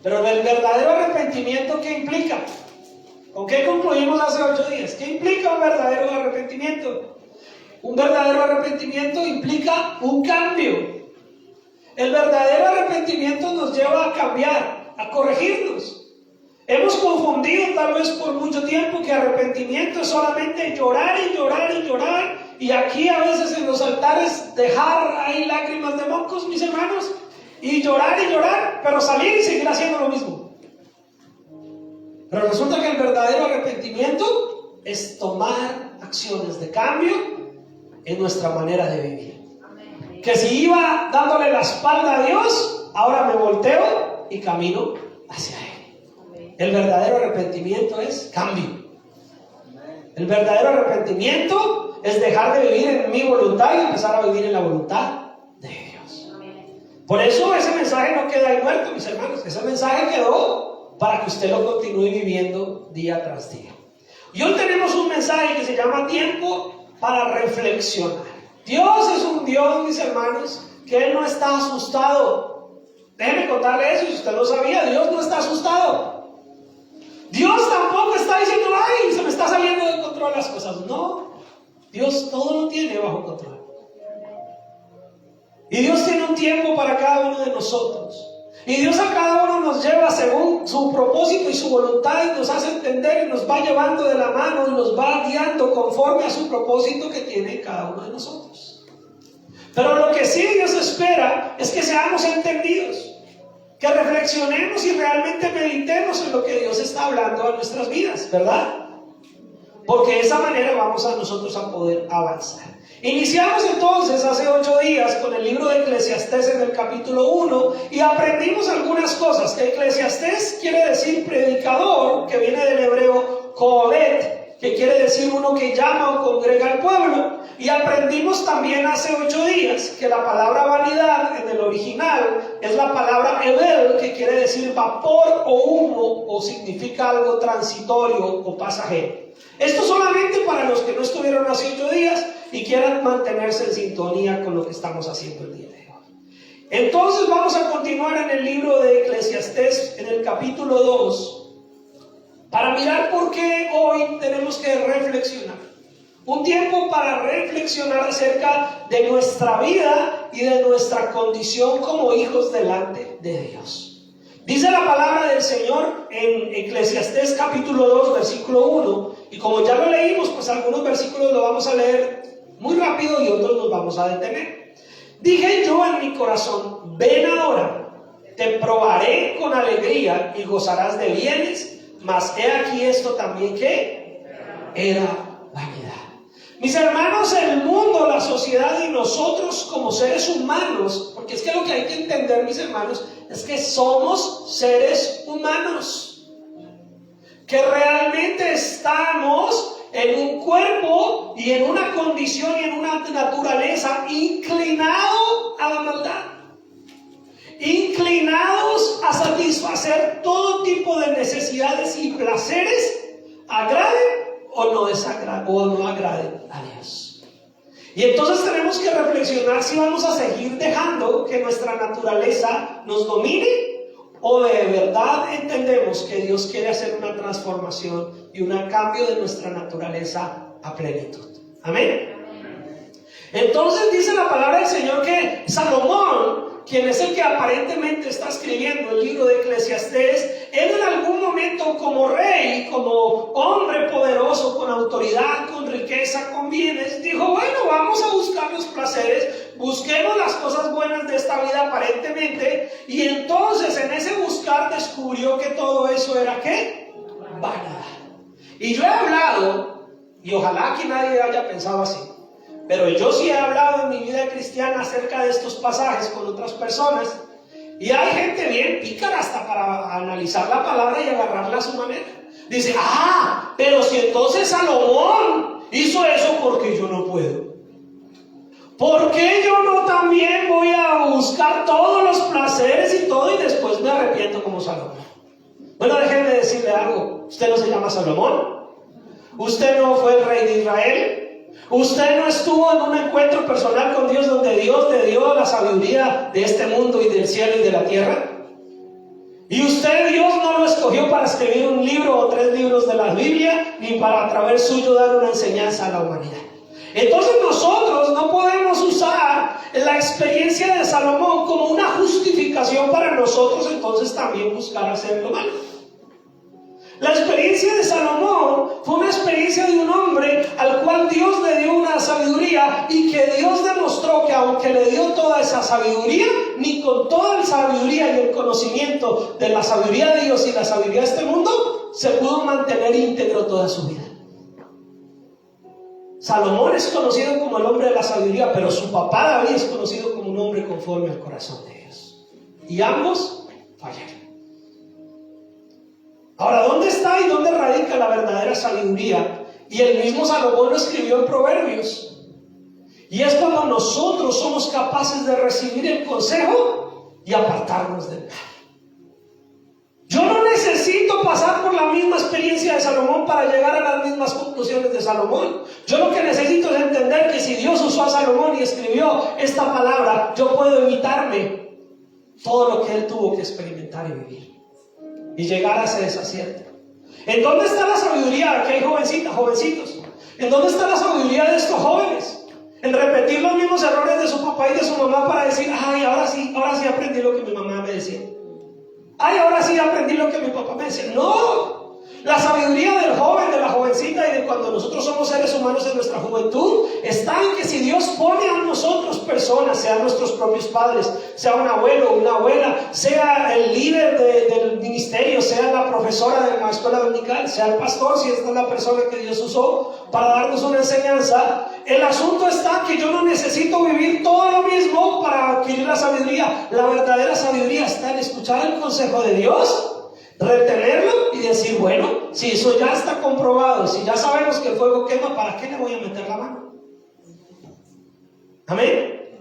Pero el verdadero arrepentimiento, ¿qué implica? ¿Con qué concluimos hace 8 días? ¿Qué implica un verdadero arrepentimiento? Un verdadero arrepentimiento implica un cambio. El verdadero arrepentimiento nos lleva a cambiar, a corregirnos. Hemos confundido tal vez por mucho tiempo que arrepentimiento es solamente llorar y llorar y llorar, y aquí a veces en los altares dejar ahí lágrimas de mocos, mis hermanos, y llorar, pero salir y seguir haciendo lo mismo. Pero resulta que el verdadero arrepentimiento es tomar acciones de cambio en nuestra manera de vivir. Que si iba dándole la espalda a Dios, ahora me volteo y camino hacia Él. El verdadero arrepentimiento es cambio. El verdadero arrepentimiento es dejar de vivir en mi voluntad y empezar a vivir en la voluntad de Dios. Por eso ese mensaje no queda ahí muerto, mis hermanos. Ese mensaje quedó para que usted lo continúe viviendo día tras día. Y hoy tenemos un mensaje que se llama tiempo para reflexionar. Dios es un Dios, mis hermanos, que Él no está asustado. Déjeme contarle eso, si usted lo sabía, Dios no está asustado. Dios tampoco está diciendo, ay, se me está saliendo de control las cosas. No, Dios todo lo tiene bajo control. Y Dios tiene un tiempo para cada uno de nosotros. Y Dios a cada uno nos lleva según su propósito y su voluntad, y nos hace entender y nos va llevando de la mano y nos va guiando conforme a su propósito que tiene cada uno de nosotros. Pero lo que sí Dios espera es que seamos entendidos, que reflexionemos y realmente meditemos en lo que Dios está hablando a nuestras vidas, ¿verdad? Porque de esa manera vamos a nosotros a poder avanzar. Iniciamos entonces hace 8 días con el libro de Eclesiastés en el capítulo 1 y aprendimos algunas cosas. Que Eclesiastés quiere decir predicador, que viene del hebreo kohelet, que quiere decir uno que llama o congrega al pueblo. Y aprendimos también hace 8 días que la palabra vanidad en el original es la palabra hebel, que quiere decir vapor o humo, o significa algo transitorio o pasajero. Esto solamente para los que no estuvieron hace 8 días y quieran mantenerse en sintonía con lo que estamos haciendo el día de hoy. Entonces vamos a continuar en el libro de Eclesiastés, en el capítulo 2, para mirar por qué hoy tenemos que reflexionar. Un tiempo para reflexionar acerca de nuestra vida y de nuestra condición como hijos delante de Dios. Dice la palabra del Señor en Eclesiastés capítulo 2, versículo 1, y como ya lo leímos, pues algunos versículos lo vamos a leer muy rápido y otros nos vamos a detener. Dije yo en mi corazón, ven ahora, te probaré con alegría y gozarás de bienes, mas he aquí esto también que era vanidad. Mis hermanos, el mundo, la sociedad y nosotros como seres humanos, porque es que lo que hay que entender, mis hermanos, es que somos seres humanos, que realmente estamos en un cuerpo y en una condición y en una naturaleza inclinado a la maldad, inclinados a satisfacer todo tipo de necesidades y placeres, agraden o no agraden a Dios. Y entonces tenemos que reflexionar si vamos a seguir dejando que nuestra naturaleza nos domine, o de verdad entendemos que Dios quiere hacer una transformación y un cambio de nuestra naturaleza a plenitud. Amén. Entonces dice la palabra del Señor que Salomón, quien es el que aparentemente está escribiendo el libro de Eclesiastés, él en algún momento como rey, como hombre poderoso, con autoridad, con riqueza, con bienes, dijo, bueno, vamos a buscar los placeres, busquemos las cosas buenas de esta vida aparentemente, y entonces en ese buscar descubrió que todo eso era ¿qué? Vanidad. Y yo he hablado, y ojalá que nadie haya pensado así, pero yo sí he hablado en mi vida cristiana acerca de estos pasajes con otras personas, y hay gente bien pícara hasta para analizar la palabra y agarrarla a su manera. Dice, pero si entonces Salomón hizo eso, porque yo no puedo. ¿Por qué yo no también voy a buscar todos los placeres y todo y después me arrepiento como Salomón? Bueno, déjenme decirle algo. Usted no se llama Salomón. Usted no fue el rey de Israel. Usted no estuvo en un encuentro personal con Dios donde Dios le dio la sabiduría de este mundo y del cielo y de la tierra. Y usted, Dios, no lo escogió para escribir un libro o 3 libros de la Biblia, ni para a través suyo dar una enseñanza a la humanidad. Entonces nosotros no podemos usar la experiencia de Salomón como una justificación para nosotros entonces también buscar hacer lo malo. La experiencia de Salomón fue una experiencia de un hombre al cual Dios le dio una sabiduría, y que Dios demostró que aunque le dio toda esa sabiduría, ni con toda la sabiduría y el conocimiento de la sabiduría de Dios y la sabiduría de este mundo, se pudo mantener íntegro toda su vida. Salomón es conocido como el hombre de la sabiduría, pero su papá David es conocido como un hombre conforme al corazón de Dios. Y ambos fallaron. Ahora, ¿dónde está y dónde radica la verdadera sabiduría? Y el mismo Salomón lo escribió en Proverbios. Y es cuando nosotros somos capaces de recibir el consejo y apartarnos del mal. Yo no necesito pasar por la misma experiencia de Salomón para llegar a las mismas conclusiones de Salomón. Yo lo que necesito es entender que si Dios usó a Salomón y escribió esta palabra, yo puedo evitarme todo lo que él tuvo que experimentar y vivir y llegar a ese desacierto. ¿En dónde está la sabiduría de aquel jovencitos? ¿En dónde está la sabiduría de estos jóvenes? En repetir los mismos errores de su papá y de su mamá para decir, ay, ahora sí aprendí lo que mi mamá me decía. Ay, ahora sí aprendí lo que mi papá me decía. No, la sabiduría del joven, de la jovencita y de cuando nosotros somos seres humanos en nuestra juventud está en que si Dios pone a nosotros personas, sean nuestros propios padres, sea un abuelo, una abuela, sea el líder del ministerio, sea la profesora de la escuela dominical, sea el pastor, si esta es la persona que Dios usó para darnos una enseñanza, el asunto está que yo no necesito vivir todo lo mismo para adquirir la sabiduría. La verdadera sabiduría está en escuchar el consejo de Dios, retenerlo y decir, bueno, si eso ya está comprobado, si ya sabemos que el fuego quema, ¿para qué le voy a meter la mano? ¿Amén?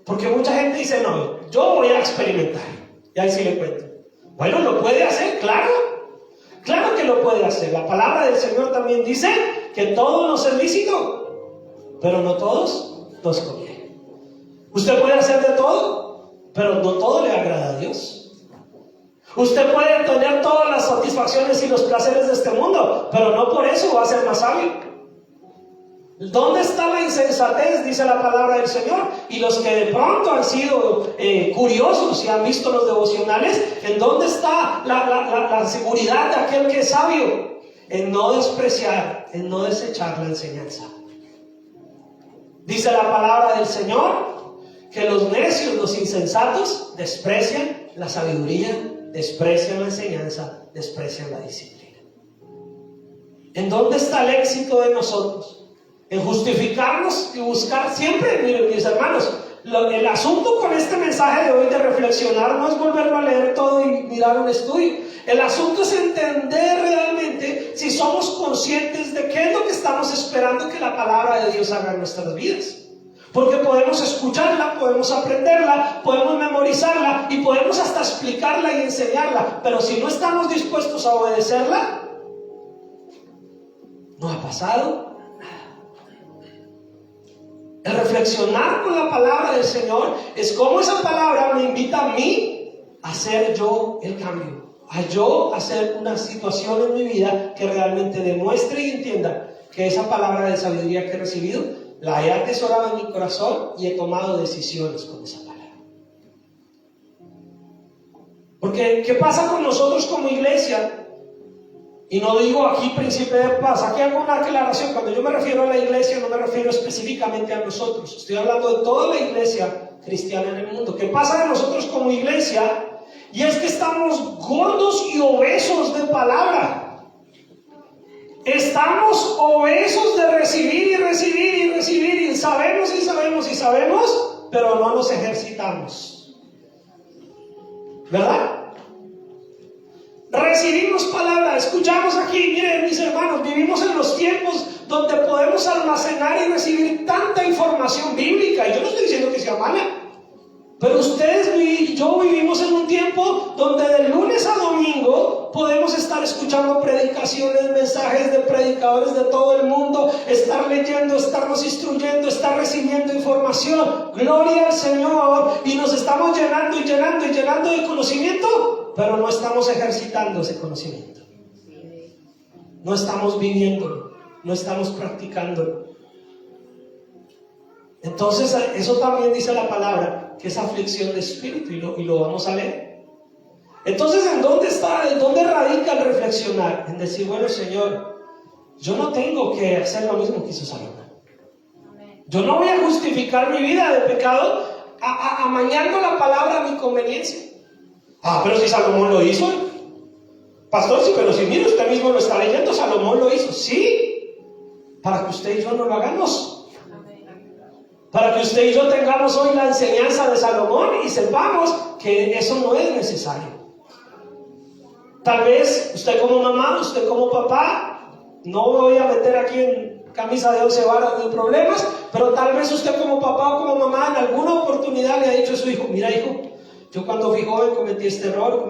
Porque mucha gente dice, no, yo voy a experimentar. Y ahí sí le cuento. Bueno, ¿lo puede hacer? Claro. Claro que lo puede hacer. La palabra del Señor también dice que todo nos es lícito, pero no todos nos conviene. Usted puede hacer de todo, pero no todo le agrada a Dios. Usted puede tener todas las satisfacciones y los placeres de este mundo, pero no por eso va a ser más sabio. ¿Dónde está la insensatez? Dice la palabra del Señor. Y los que de pronto han sido curiosos y han visto los devocionales, ¿en dónde está la seguridad de aquel que es sabio? En no despreciar, en no desechar la enseñanza. Dice la palabra del Señor que los necios, los insensatos, desprecian la sabiduría, desprecian la enseñanza, desprecian la disciplina. ¿En dónde está el éxito de nosotros? En justificarnos y buscar siempre, miren mis hermanos, el asunto con este mensaje de hoy de reflexionar no es volverlo a leer todo y mirar un estudio. El asunto es entender realmente si somos conscientes de qué es lo que estamos esperando que la palabra de Dios haga en nuestras vidas. Porque podemos escucharla, podemos aprenderla, podemos memorizarla y podemos hasta explicarla y enseñarla. Pero si no estamos dispuestos a obedecerla, no ha pasado nada. El reflexionar con la palabra del Señor es como esa palabra me invita a mí a hacer yo el cambio, a yo hacer una situación en mi vida que realmente demuestre y entienda que esa palabra de sabiduría que he recibido la he atesorado en mi corazón y he tomado decisiones con esa palabra. Porque, ¿qué pasa con nosotros como iglesia? Y no digo aquí Príncipe de Paz, aquí hago una aclaración. Cuando yo me refiero a la iglesia, no me refiero específicamente a nosotros. Estoy hablando de toda la iglesia cristiana en el mundo. ¿Qué pasa de nosotros como iglesia? Y es que estamos gordos y obesos de palabra. Estamos obesos de recibir y recibir y recibir, y sabemos y sabemos y sabemos, pero no nos ejercitamos. ¿Verdad? Recibimos palabra, escuchamos aquí. Miren mis hermanos, vivimos en los tiempos donde podemos almacenar y recibir tanta información bíblica. Y yo no estoy diciendo que sea mala, pero ustedes y yo vivimos en un tiempo donde de lunes a domingo podemos estar escuchando predicaciones, mensajes de predicadores de todo el mundo, estar leyendo, estarnos instruyendo, estar recibiendo información. Gloria al Señor. Y nos estamos llenando y llenando y llenando de conocimiento. pero no estamos ejercitando ese conocimiento. No estamos viviéndolo, no estamos practicándolo. Entonces, eso también dice la palabra, que es aflicción de espíritu, y lo vamos a leer. Entonces, ¿en dónde radica el reflexionar? En decir, bueno, Señor, yo no tengo que hacer lo mismo que hizo Salomón. Yo no voy a justificar mi vida de pecado amañando la palabra a mi conveniencia. Pero si Salomón lo hizo. Pastor, sí, pero si mire, usted mismo lo está leyendo, Salomón lo hizo. Sí, para que usted y yo no lo hagamos. Para que usted y yo tengamos hoy la enseñanza de Salomón y sepamos que eso no es necesario. Tal vez usted como mamá, usted como papá, no me voy a meter aquí en camisa de 11 varas de problemas, pero tal vez usted como papá o como mamá en alguna oportunidad le ha dicho a su hijo, mira hijo, yo cuando fui joven cometí este error,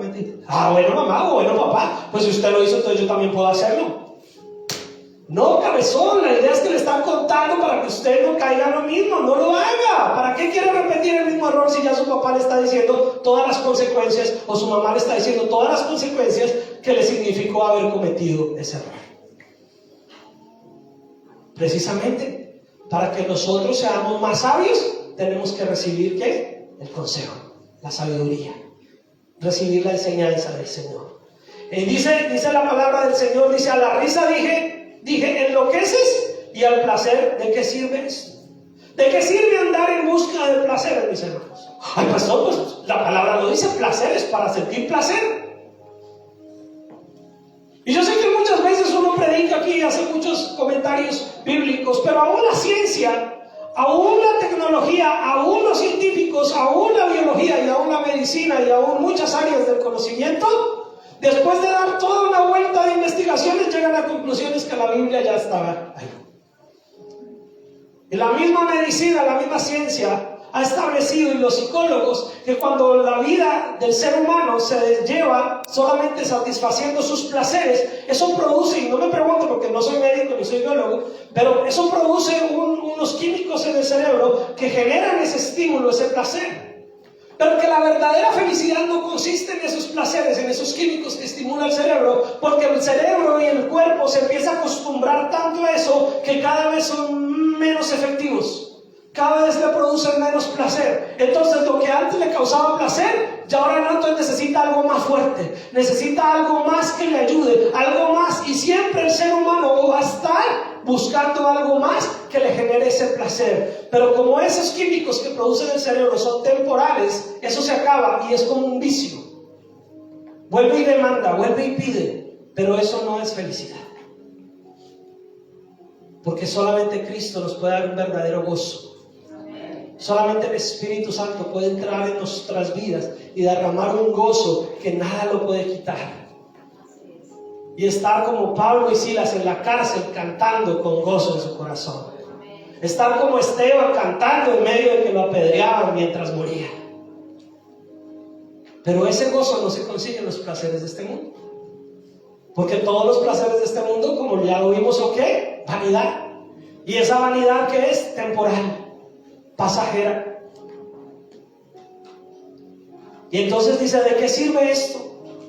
bueno mamá o bueno papá, pues si usted lo hizo, entonces yo también puedo hacerlo. No, cabezón, la idea es que le están contando para que usted no caiga en lo mismo, no lo haga. ¿Para qué quiere repetir el mismo error si ya su papá le está diciendo todas las consecuencias o su mamá le está diciendo todas las consecuencias que le significó haber cometido ese error? Precisamente, para que nosotros seamos más sabios, tenemos que recibir ¿qué? El consejo, la sabiduría, recibir la enseñanza del Señor. Dice la palabra del Señor, dice, a la risa dije, enloqueces, y al placer, ¿de qué sirve eso? ¿De qué sirve andar en busca de placeres, mis hermanos? Ay, pastor, pues la palabra lo dice, placeres, para sentir placer. Y yo sé que muchas veces uno predica aquí y hace muchos comentarios bíblicos, pero aún la ciencia, aún la tecnología, aún los científicos, aún la biología y aún la medicina y aún muchas áreas del conocimiento, después de dar toda una vuelta de investigaciones, llegan a conclusiones que la Biblia ya estaba ahí. Y la misma medicina, la misma ciencia ha establecido, y los psicólogos, que cuando la vida del ser humano se lleva solamente satisfaciendo sus placeres, eso produce, y no me pregunto porque no soy médico ni soy biólogo, pero eso produce unos químicos en el cerebro que generan ese estímulo, ese placer. Pero que la verdadera felicidad no consiste en esos placeres, en esos químicos que estimulan el cerebro, porque el cerebro y el cuerpo se empieza a acostumbrar tanto a eso que cada vez son menos efectivos. Cada vez le producen menos placer. Entonces lo que antes le causaba placer, ya ahora no, entonces necesita algo más fuerte, necesita algo más que le ayude, algo más, y siempre el ser humano va a estar buscando algo más que le genere ese placer. Pero como esos químicos que producen el cerebro son temporales, eso se acaba y es como un vicio. Vuelve y demanda, vuelve y pide, pero eso no es felicidad. Porque solamente Cristo nos puede dar un verdadero gozo. Solamente el Espíritu Santo puede entrar en nuestras vidas y derramar un gozo que nada lo puede quitar. Y estar como Pablo y Silas en la cárcel cantando con gozo en su corazón. Estar como Esteban cantando en medio de que lo apedreaban mientras moría. Pero ese gozo no se consigue en los placeres de este mundo. Porque todos los placeres de este mundo, como ya lo vimos, ¿o qué? Vanidad. Y esa vanidad que es temporal, pasajera. Y entonces dice, ¿de qué sirve esto?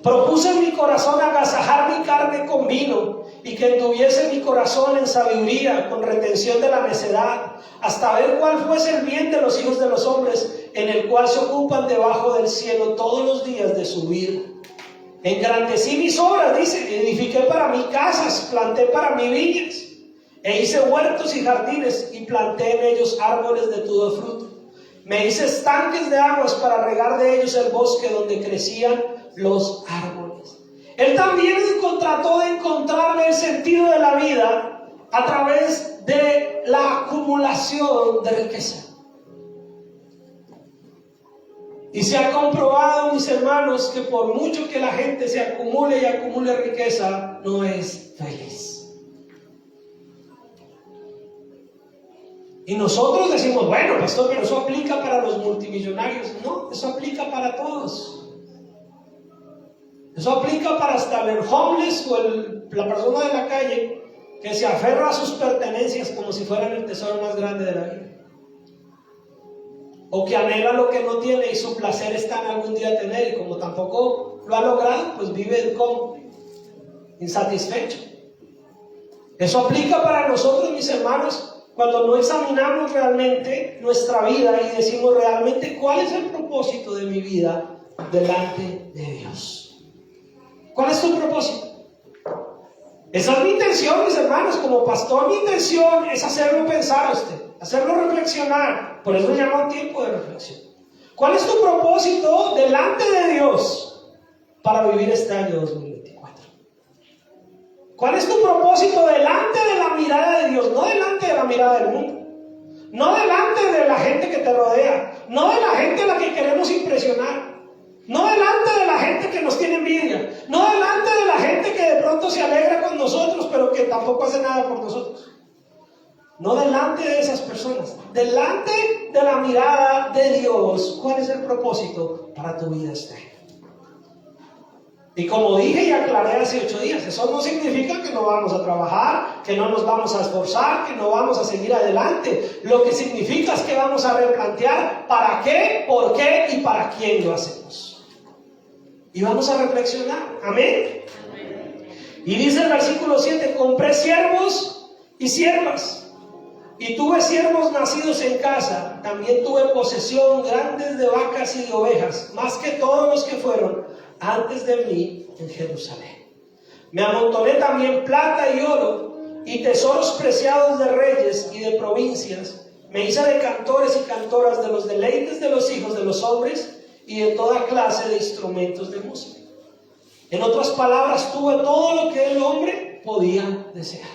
Propuse en mi corazón agasajar mi carne con vino, y que entuviese mi corazón en sabiduría, con retención de la necedad, hasta ver cuál fuese el bien de los hijos de los hombres, en el cual se ocupan debajo del cielo todos los días de su vida. Engrandecí mis obras, dice, edifiqué para mí casas, planté para mí viñas, e hice huertos y jardines, y planté en ellos árboles de todo fruto. Me hice estanques de aguas para regar de ellos el bosque donde crecían los árboles. Él también trató de encontrarle el sentido de la vida a través de la acumulación de riqueza. Y se ha comprobado, mis hermanos, que por mucho que la gente se acumule y acumule riqueza, no es feliz. Y nosotros decimos, bueno, pastor, pero eso aplica para los multimillonarios. No, eso aplica para todos. Eso aplica para hasta el homeless o la persona de la calle que se aferra a sus pertenencias como si fueran el tesoro más grande de la vida. O que anhela lo que no tiene y su placer está en algún día tener, y como tampoco lo ha logrado, pues vive como insatisfecho. Eso aplica para nosotros, mis hermanos, cuando no examinamos realmente nuestra vida y decimos realmente cuál es el propósito de mi vida delante de Dios. ¿Cuál es tu propósito? Esa es mi intención, mis hermanos, como pastor. Mi intención es hacerlo pensar a usted, hacerlo reflexionar. Por eso llama un tiempo de reflexión. ¿Cuál es tu propósito delante de Dios para vivir este año 2024? ¿Cuál es tu propósito delante de la mirada de Dios? No delante de la mirada del mundo, no delante de la gente que te rodea, no de la gente a la que queremos impresionar, no delante de la gente que nos tiene envidia, no delante de la gente que de pronto se alegra con nosotros pero que tampoco hace nada por nosotros. No delante de esas personas, delante de la mirada de Dios. ¿Cuál es el propósito para tu vida este año? Y como dije y aclaré hace 8 días, eso no significa que no vamos a trabajar, que no nos vamos a esforzar, que no vamos a seguir adelante. Lo que significa es que vamos a replantear para qué, por qué y para quién lo hacemos. Y vamos a reflexionar. Amén. Y dice el versículo 7, compré siervos y siervas. Y tuve siervos nacidos en casa, también tuve posesión grandes de vacas y de ovejas, más que todos los que fueron antes de mí en Jerusalén. Me amontoné también plata y oro, y tesoros preciados de reyes y de provincias. Me hice de cantores y cantoras de los deleites de los hijos de los hombres, y de toda clase de instrumentos de música. En otras palabras, tuve todo lo que el hombre podía desear.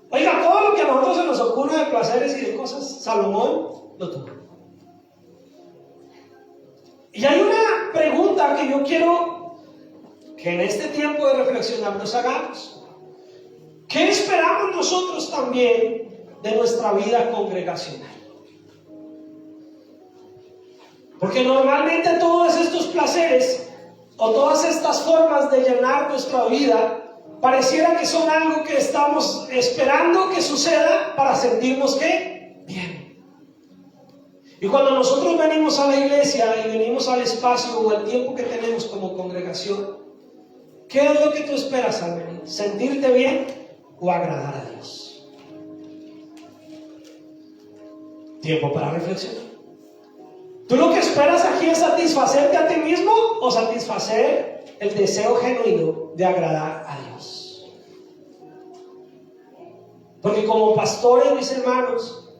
Oiga, todo lo que a nosotros se nos ocurre de placeres y de cosas, Salomón lo tuvo. Y hay una pregunta que yo quiero que en este tiempo de reflexionar nos hagamos. ¿Qué esperamos nosotros también de nuestra vida congregacional? Porque normalmente todos estos placeres o todas estas formas de llenar nuestra vida pareciera que son algo que estamos esperando que suceda para sentirnos ¿qué? Bien. Y cuando nosotros venimos a la iglesia y venimos al espacio o al tiempo que tenemos como congregación, ¿qué es lo que tú esperas al venir? ¿Sentirte bien o agradar a Dios? Tiempo para reflexionar. ¿Tú lo que esperas aquí es satisfacerte a ti mismo o satisfacer el deseo genuino de agradar a Dios? Porque como pastores, mis hermanos,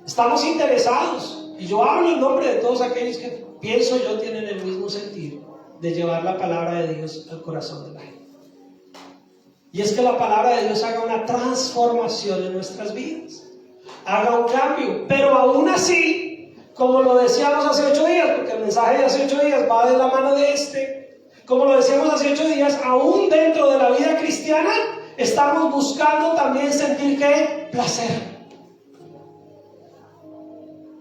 estamos interesados, y yo hablo en nombre de todos aquellos que pienso yo tienen el mismo sentir de llevar la palabra de Dios al corazón de la gente. Y es que la palabra de Dios haga una transformación en nuestras vidas, haga un cambio, pero aún así, como lo decíamos hace 8 días, porque el mensaje de hace 8 días va de la mano de como lo decíamos hace 8 días, aún dentro de la vida cristiana, estamos buscando también sentir ¿qué? Placer.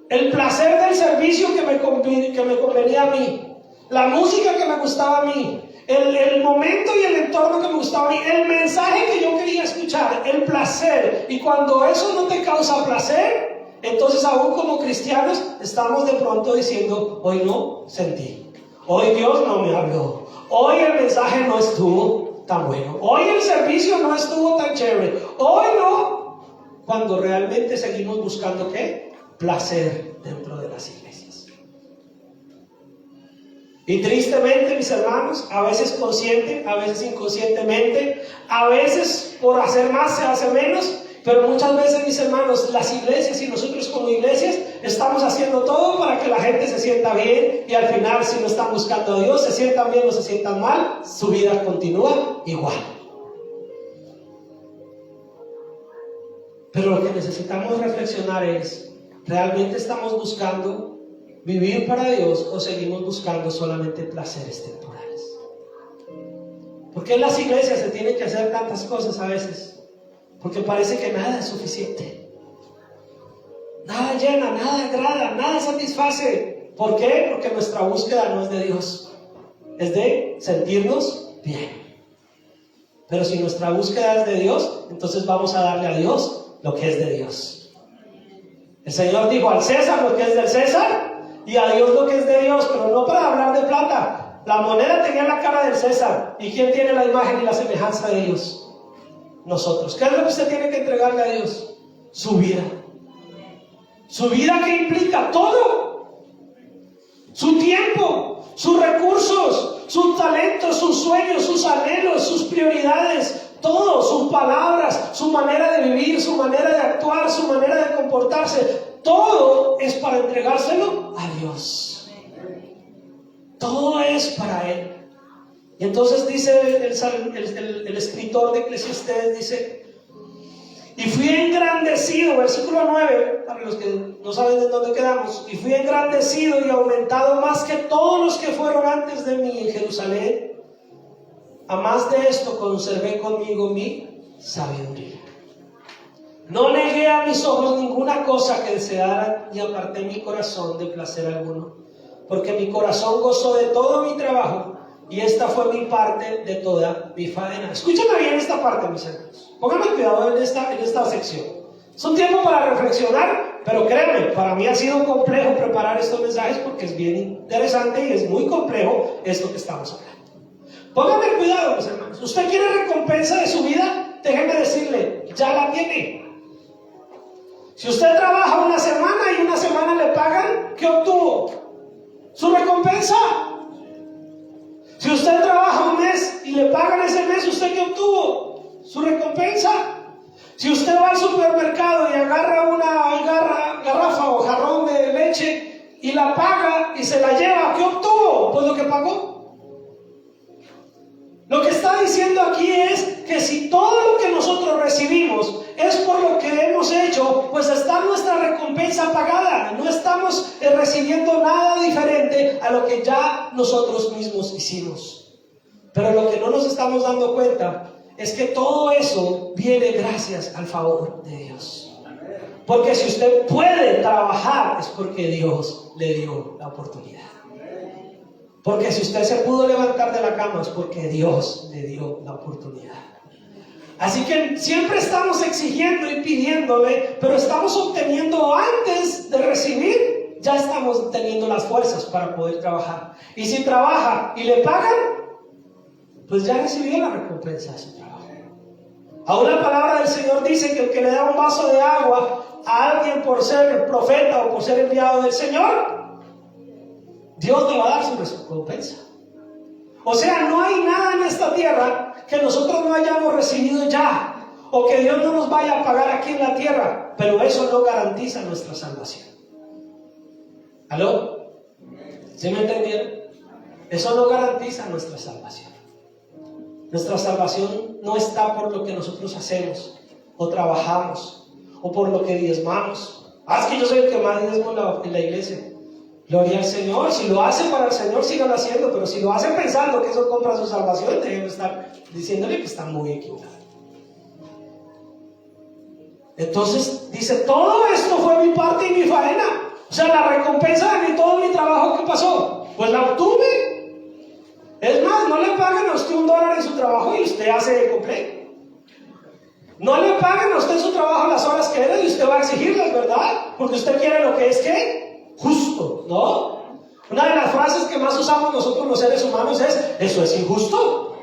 El placer del servicio que me convenía a mí, la música que me gustaba a mí, el momento y el entorno que me gustaba a mí, el mensaje que yo quería escuchar, el placer. Y cuando eso no te causa placer, entonces aún como cristianos estamos de pronto diciendo, hoy no sentí, hoy Dios no me habló, hoy el mensaje no estuvo tan bueno, hoy el servicio no estuvo tan chévere, hoy no, cuando realmente seguimos buscando ¿qué? Placer dentro de las iglesias. Y tristemente, mis hermanos, a veces consciente, a veces inconscientemente, a veces por hacer más se hace menos, pero muchas veces, mis hermanos, las iglesias y nosotros como iglesias estamos haciendo todo para que la gente se sienta bien, y al final, si no están buscando a Dios, se sientan bien o se sientan mal, su vida continúa igual. Pero lo que necesitamos reflexionar es, ¿realmente estamos buscando vivir para Dios o seguimos buscando solamente placeres temporales? ¿Por qué en las iglesias se tienen que hacer tantas cosas a veces? Porque parece que nada es suficiente. Nada llena, nada agrada, nada satisface. ¿Por qué? Porque nuestra búsqueda no es de Dios, es de sentirnos bien. Pero si nuestra búsqueda es de Dios, entonces vamos a darle a Dios lo que es de Dios. El Señor dijo al César lo que es del César y a Dios lo que es de Dios, pero no para hablar de plata. La moneda tenía la cara del César. ¿Y quién tiene la imagen y la semejanza de Dios? Nosotros. ¿Qué es lo que usted tiene que entregarle a Dios? Su vida. Su vida, que implica todo. Su tiempo, sus recursos, sus talentos, sus sueños, sus anhelos, sus prioridades, todo, sus palabras, su manera de vivir, su manera de actuar, su manera de comportarse. Todo es para entregárselo a Dios. Todo es para Él. Y entonces dice el escritor de Eclesiastés, dice: y fui engrandecido, versículo 9, para los que no saben de dónde quedamos, y fui engrandecido y aumentado más que todos los que fueron antes de mí en Jerusalén. A más de esto conservé conmigo mi sabiduría. No negué a mis ojos ninguna cosa que desearan, y aparté mi corazón de placer alguno, porque mi corazón gozó de todo mi trabajo, y esta fue mi parte de toda mi faena. Escúchame bien esta parte, mis hermanos. Pónganme cuidado en esta sección. Es un tiempo para reflexionar, pero créanme, para mí ha sido complejo preparar estos mensajes porque es bien interesante y es muy complejo esto que estamos hablando. Pónganme cuidado, mis hermanos. ¿Usted quiere recompensa de su vida? Déjeme decirle, ya la tiene. Si usted trabaja una semana y una semana le pagan, ¿qué obtuvo? Su recompensa. Si usted trabaja un mes y le pagan ese mes, ¿usted qué obtuvo? Su recompensa. Si usted va al supermercado y agarra una garrafa o jarrón de leche y la paga y se la lleva, ¿qué obtuvo? Pues lo que pagó. Lo que está diciendo aquí es que si todo lo que nosotros recibimos es por lo que hemos hecho, pues está nuestra recompensa pagada. No estamos recibiendo nada diferente a lo que ya nosotros mismos hicimos. Pero lo que no nos estamos dando cuenta es que todo eso viene gracias al favor de Dios. Porque si usted puede trabajar es porque Dios le dio la oportunidad. Porque si usted se pudo levantar de la cama es porque Dios le dio la oportunidad. Así que siempre estamos exigiendo y pidiéndole, pero estamos obteniendo antes de recibir, ya estamos teniendo las fuerzas para poder trabajar. Y si trabaja y le pagan, pues ya recibió la recompensa de su trabajo. Aún la palabra del Señor dice que el que le da un vaso de agua a alguien por ser profeta o por ser enviado del Señor, Dios le va a dar su recompensa. O sea, no hay nada en esta tierra que nosotros no hayamos recibido ya, o que Dios no nos vaya a pagar aquí en la tierra, pero eso no garantiza nuestra salvación. ¿Aló? ¿Sí me entendieron? Eso no garantiza nuestra salvación. Nuestra salvación no está por lo que nosotros hacemos, o trabajamos, o por lo que diezmamos. Es que yo soy el que más diezmo en la iglesia. Gloria al Señor. Si lo hace para el Señor, síganlo haciendo. Pero si lo hace pensando que eso compra su salvación, debemos estar diciéndole que está muy equivocado. Entonces dice: todo esto fue mi parte y mi faena. O sea, la recompensa de todo mi trabajo, ¿qué pasó? Pues la obtuve. Es más, no le pagan a usted $1 en su trabajo y usted hace completo. No le pagan a usted su trabajo las horas que era y usted va a exigirlas, ¿verdad? Porque usted quiere lo que es, ¿qué? Justo, ¿no? Una de las frases que más usamos nosotros los seres humanos es: eso es injusto,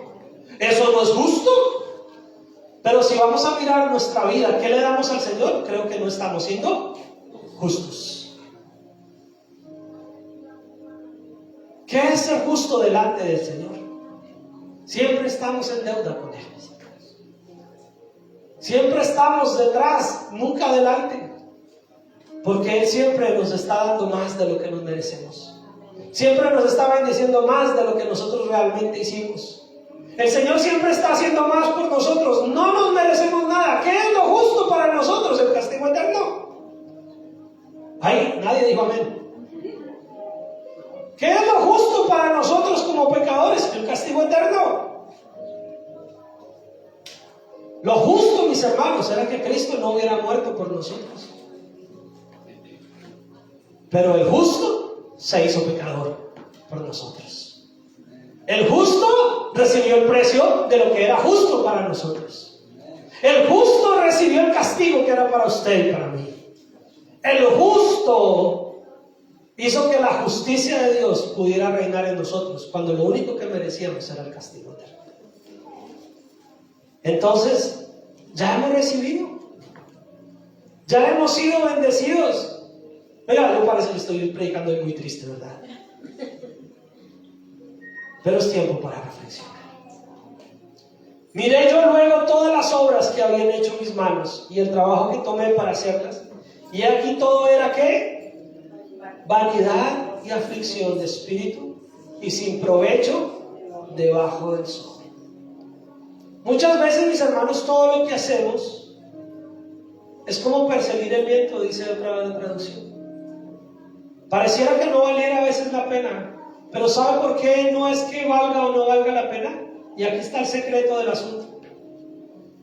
eso no es justo. Pero si vamos a mirar nuestra vida, ¿qué le damos al Señor? Creo que no estamos siendo justos. ¿Qué es ser justo delante del Señor? Siempre estamos en deuda con Él. Siempre estamos detrás, nunca adelante. Porque Él siempre nos está dando más de lo que nos merecemos. Siempre nos está bendiciendo más de lo que nosotros realmente hicimos. El Señor siempre está haciendo más por nosotros. No nos merecemos nada. ¿Qué es lo justo para nosotros? ¿El castigo eterno? Ay, nadie dijo amén. ¿Qué es lo justo para nosotros como pecadores? El castigo eterno. Lo justo, mis hermanos, era que Cristo no hubiera muerto por nosotros. Pero el justo se hizo pecador por nosotros. El justo recibió el precio de lo que era justo para nosotros. El justo recibió el castigo que era para usted y para mí. El justo hizo que la justicia de Dios pudiera reinar en nosotros, cuando lo único que merecíamos era el castigo eterno. Entonces, ya hemos recibido, ya hemos sido bendecidos. Oiga, no parece que estoy predicando hoy muy triste, ¿verdad? Pero es tiempo para reflexionar. Miré yo luego todas las obras que habían hecho mis manos y el trabajo que tomé para hacerlas, y aquí todo era ¿qué? Vanidad y aflicción de espíritu y sin provecho debajo del sol. Muchas veces, mis hermanos, todo lo que hacemos es como perseguir el viento, dice otra traducción. Pareciera que no valiera a veces la pena, pero ¿sabe por qué no es que valga o no valga la pena? Y aquí está el secreto del asunto.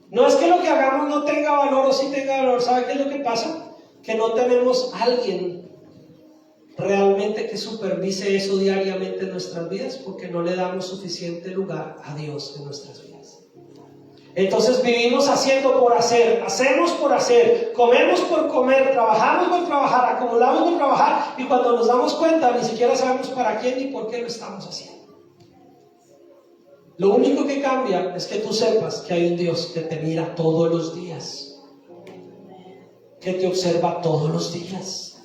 No es que lo que hagamos no tenga valor o sí tenga valor. ¿Sabe qué es lo que pasa? Que no tenemos a alguien realmente que supervise eso diariamente en nuestras vidas, porque no le damos suficiente lugar a Dios en nuestras vidas. Entonces vivimos haciendo por hacer, hacemos por hacer, comemos por comer, trabajamos por trabajar, acumulamos por trabajar, y cuando nos damos cuenta ni siquiera sabemos para quién ni por qué lo estamos haciendo. Lo único que cambia es que tú sepas que hay un Dios que te mira todos los días, que te observa todos los días,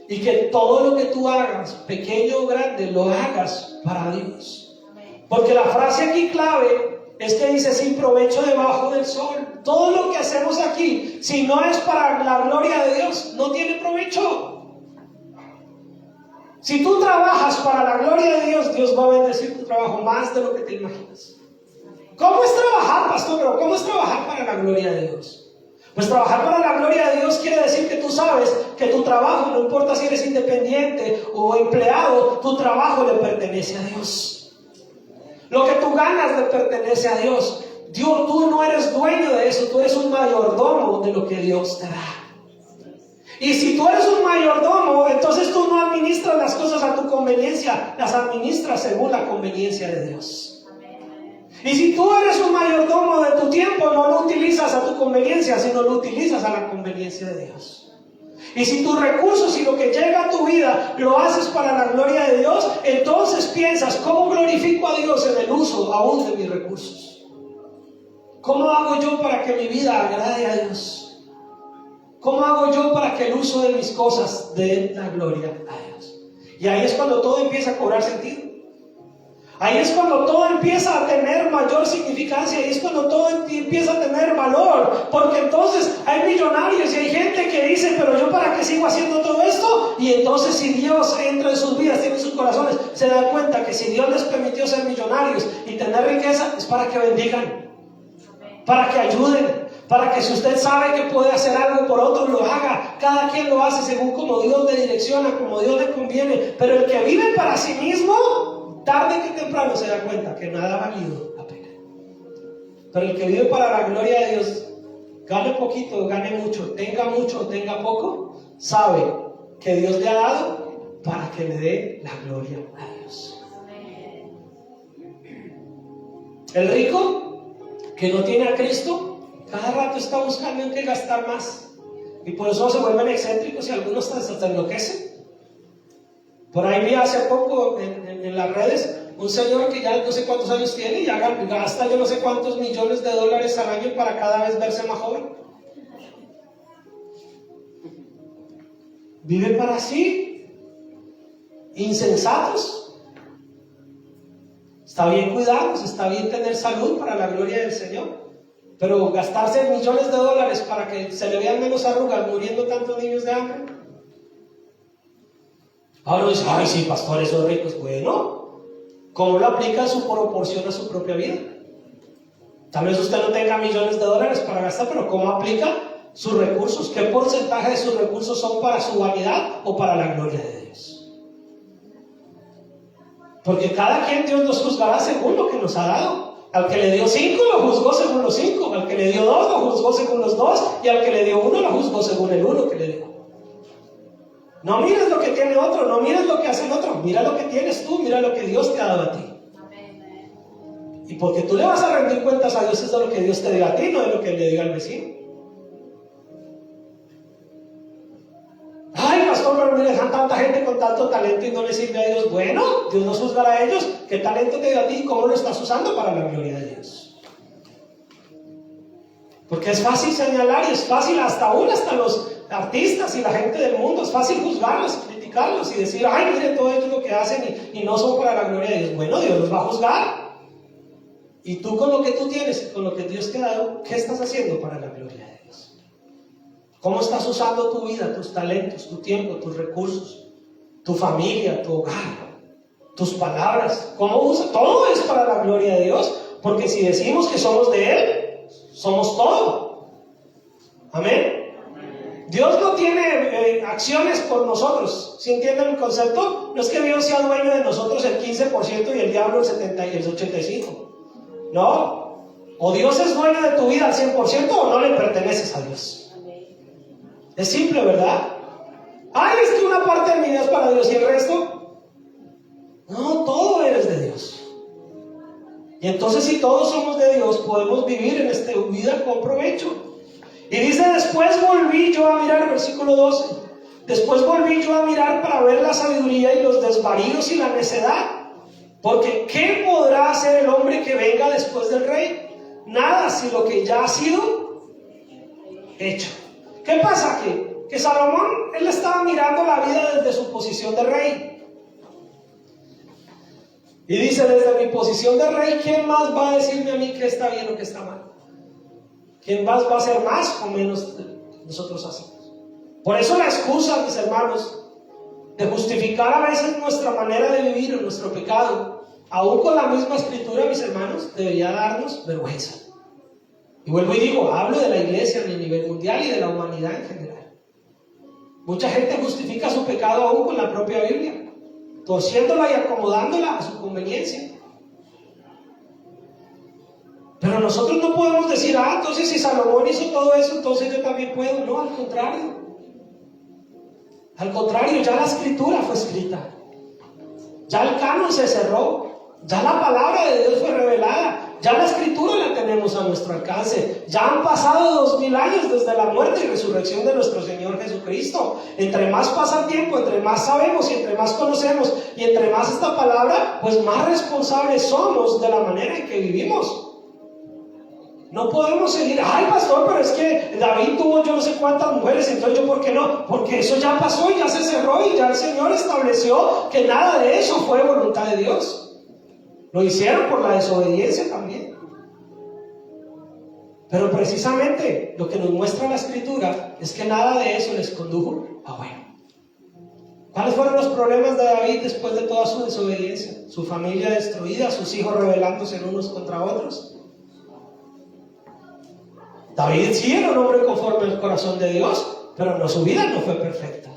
y que todo lo que tú hagas, pequeño o grande, lo hagas para Dios. Porque la frase aquí clave es que dice sin provecho debajo del sol. Todo lo que hacemos aquí, si no es para la gloria de Dios, no tiene provecho. Si tú trabajas para la gloria de Dios, Dios va a bendecir tu trabajo más de lo que te imaginas. ¿Cómo es trabajar, pastor? Pero ¿cómo es trabajar para la gloria de Dios? Pues trabajar para la gloria de Dios quiere decir que tú sabes que tu trabajo, no importa si eres independiente o empleado, tu trabajo le pertenece a Dios. Lo que tú ganas le pertenece a Dios. Tú no eres dueño de eso, tú eres un mayordomo de lo que Dios te da. Y si tú eres un mayordomo, entonces tú no administras las cosas a tu conveniencia, las administras según la conveniencia de Dios. Y si tú eres un mayordomo de tu tiempo, no lo utilizas a tu conveniencia, sino lo utilizas a la conveniencia de Dios. Y si tus recursos y lo que llega a tu vida lo haces para la gloria de Dios, entonces piensas, ¿cómo glorifico a Dios en el uso aún de mis recursos? ¿Cómo hago yo para que mi vida agrade a Dios? ¿Cómo hago yo para que el uso de mis cosas dé la gloria a Dios? Y ahí es cuando todo empieza a cobrar sentido. Ahí es cuando todo empieza a tener mayor significancia, ahí es cuando todo empieza a tener valor, porque entonces hay millonarios y hay gente que dice, pero yo para qué sigo haciendo todo esto. Y entonces si Dios entra en sus vidas, tiene en sus corazones, se da cuenta que si Dios les permitió ser millonarios y tener riqueza, es para que bendigan, para que ayuden, para que si usted sabe que puede hacer algo por otro, lo haga. Cada quien lo hace según como Dios le direcciona, como Dios le conviene. Pero el que vive para sí mismo, tarde que temprano se da cuenta que nada ha valido la pena. Pero el que vive para la gloria de Dios, gane poquito, gane mucho, tenga poco, sabe que Dios le ha dado para que le dé la gloria a Dios. El rico que no tiene a Cristo, cada rato está buscando en qué gastar más, y por eso se vuelven excéntricos y algunos hasta enloquecen. Por ahí vi hace poco en las redes un señor que ya no sé cuántos años tiene y ya gasta yo no sé cuántos millones de dólares al año para cada vez verse más joven. Vive para sí, insensatos. Está bien cuidarnos, está bien tener salud para la gloria del Señor, pero gastarse millones de dólares para que se le vean menos arrugas muriendo tantos niños de hambre. Ahora dice, ay sí, pastores son ricos. Bueno, ¿cómo lo aplica en su proporción a su propia vida? Tal vez usted no tenga millones de dólares para gastar, pero ¿cómo aplica sus recursos? ¿Qué porcentaje de sus recursos son para su vanidad o para la gloria de Dios? Porque cada quien Dios nos juzgará según lo que nos ha dado. Al que le dio 5 lo juzgó según los 5, al que le dio 2 lo juzgó según los 2, y al que le dio 1 lo juzgó según el 1 que le dio. No mires lo que tiene otro, no mires lo que hace el otro, mira lo que tienes tú, mira lo que Dios te ha dado a ti. Y porque tú le vas a rendir cuentas a Dios es de lo que Dios te diga a ti, no de lo que le diga al vecino. Ay, pastor, pero mire, tanta gente con tanto talento y no le sirve a Dios? Bueno, Dios nos juzgará a ellos. ¿Qué talento te dio a ti y cómo lo estás usando para la gloria de Dios? Porque es fácil señalar y es fácil hasta los artistas y la gente del mundo, es fácil juzgarlos, criticarlos y decir, ay, mire todo esto lo que hacen y no son para la gloria de Dios. Bueno, Dios los va a juzgar. Y tú con lo que tú tienes, con lo que Dios te ha dado, ¿qué estás haciendo para la gloria de Dios? ¿Cómo estás usando tu vida, tus talentos, tu tiempo, tus recursos, tu familia, tu hogar, tus palabras? ¿Cómo usas? Todo es para la gloria de Dios, porque si decimos que somos de Él, somos todo. Amén. Dios no tiene acciones por nosotros. ¿Sí entienden el concepto? No es que Dios sea dueño de nosotros el 15% y el diablo el 70 y el 85%. No. O Dios es dueño de tu vida al 100% o no le perteneces a Dios. Es simple, ¿verdad? Ay, es que una parte de mi vida es para Dios y el resto. No, todo eres de Dios. Y entonces, si todos somos de Dios, podemos vivir en esta vida con provecho. Y dice, después volví yo a mirar, versículo 12. Después volví yo a mirar para ver la sabiduría y los desvaríos y la necedad. Porque ¿qué podrá hacer el hombre que venga después del rey? Nada, si lo que ya ha sido hecho. ¿Qué pasa? Que Salomón, él estaba mirando la vida desde su posición de rey. Y dice, desde mi posición de rey, ¿quién más va a decirme a mí que está bien o que está mal? ¿Quién más va a hacer más o menos de nosotros hacemos? Por eso la excusa, mis hermanos, de justificar a veces nuestra manera de vivir, nuestro pecado, aún con la misma escritura, mis hermanos, debería darnos vergüenza. Y vuelvo y digo, hablo de la iglesia a nivel mundial y de la humanidad en general. Mucha gente justifica su pecado aún con la propia Biblia, torciéndola y acomodándola a su conveniencia. Pero nosotros no podemos decir, entonces si Salomón hizo todo eso, entonces yo también puedo. No, al contrario. Al contrario, ya la escritura fue escrita. Ya el canon se cerró. Ya la palabra de Dios fue revelada. Ya la escritura la tenemos a nuestro alcance. Ya han pasado 2000 años desde la muerte y resurrección de nuestro Señor Jesucristo. Entre más pasa el tiempo, entre más sabemos y entre más conocemos y entre más esta palabra, pues más responsables somos de la manera en que vivimos. No podemos seguir, ay pastor, pero es que David tuvo yo no sé cuántas mujeres, entonces yo ¿por qué no? Porque eso ya pasó y ya se cerró y ya el Señor estableció que nada de eso fue voluntad de Dios. Lo hicieron por la desobediencia también. Pero precisamente lo que nos muestra la escritura es que nada de eso les condujo a bueno. ¿Cuáles fueron los problemas de David después de toda su desobediencia? Su familia destruida, sus hijos rebelándose unos contra otros. David sí era un hombre conforme al corazón de Dios, pero no, su vida no fue perfecta.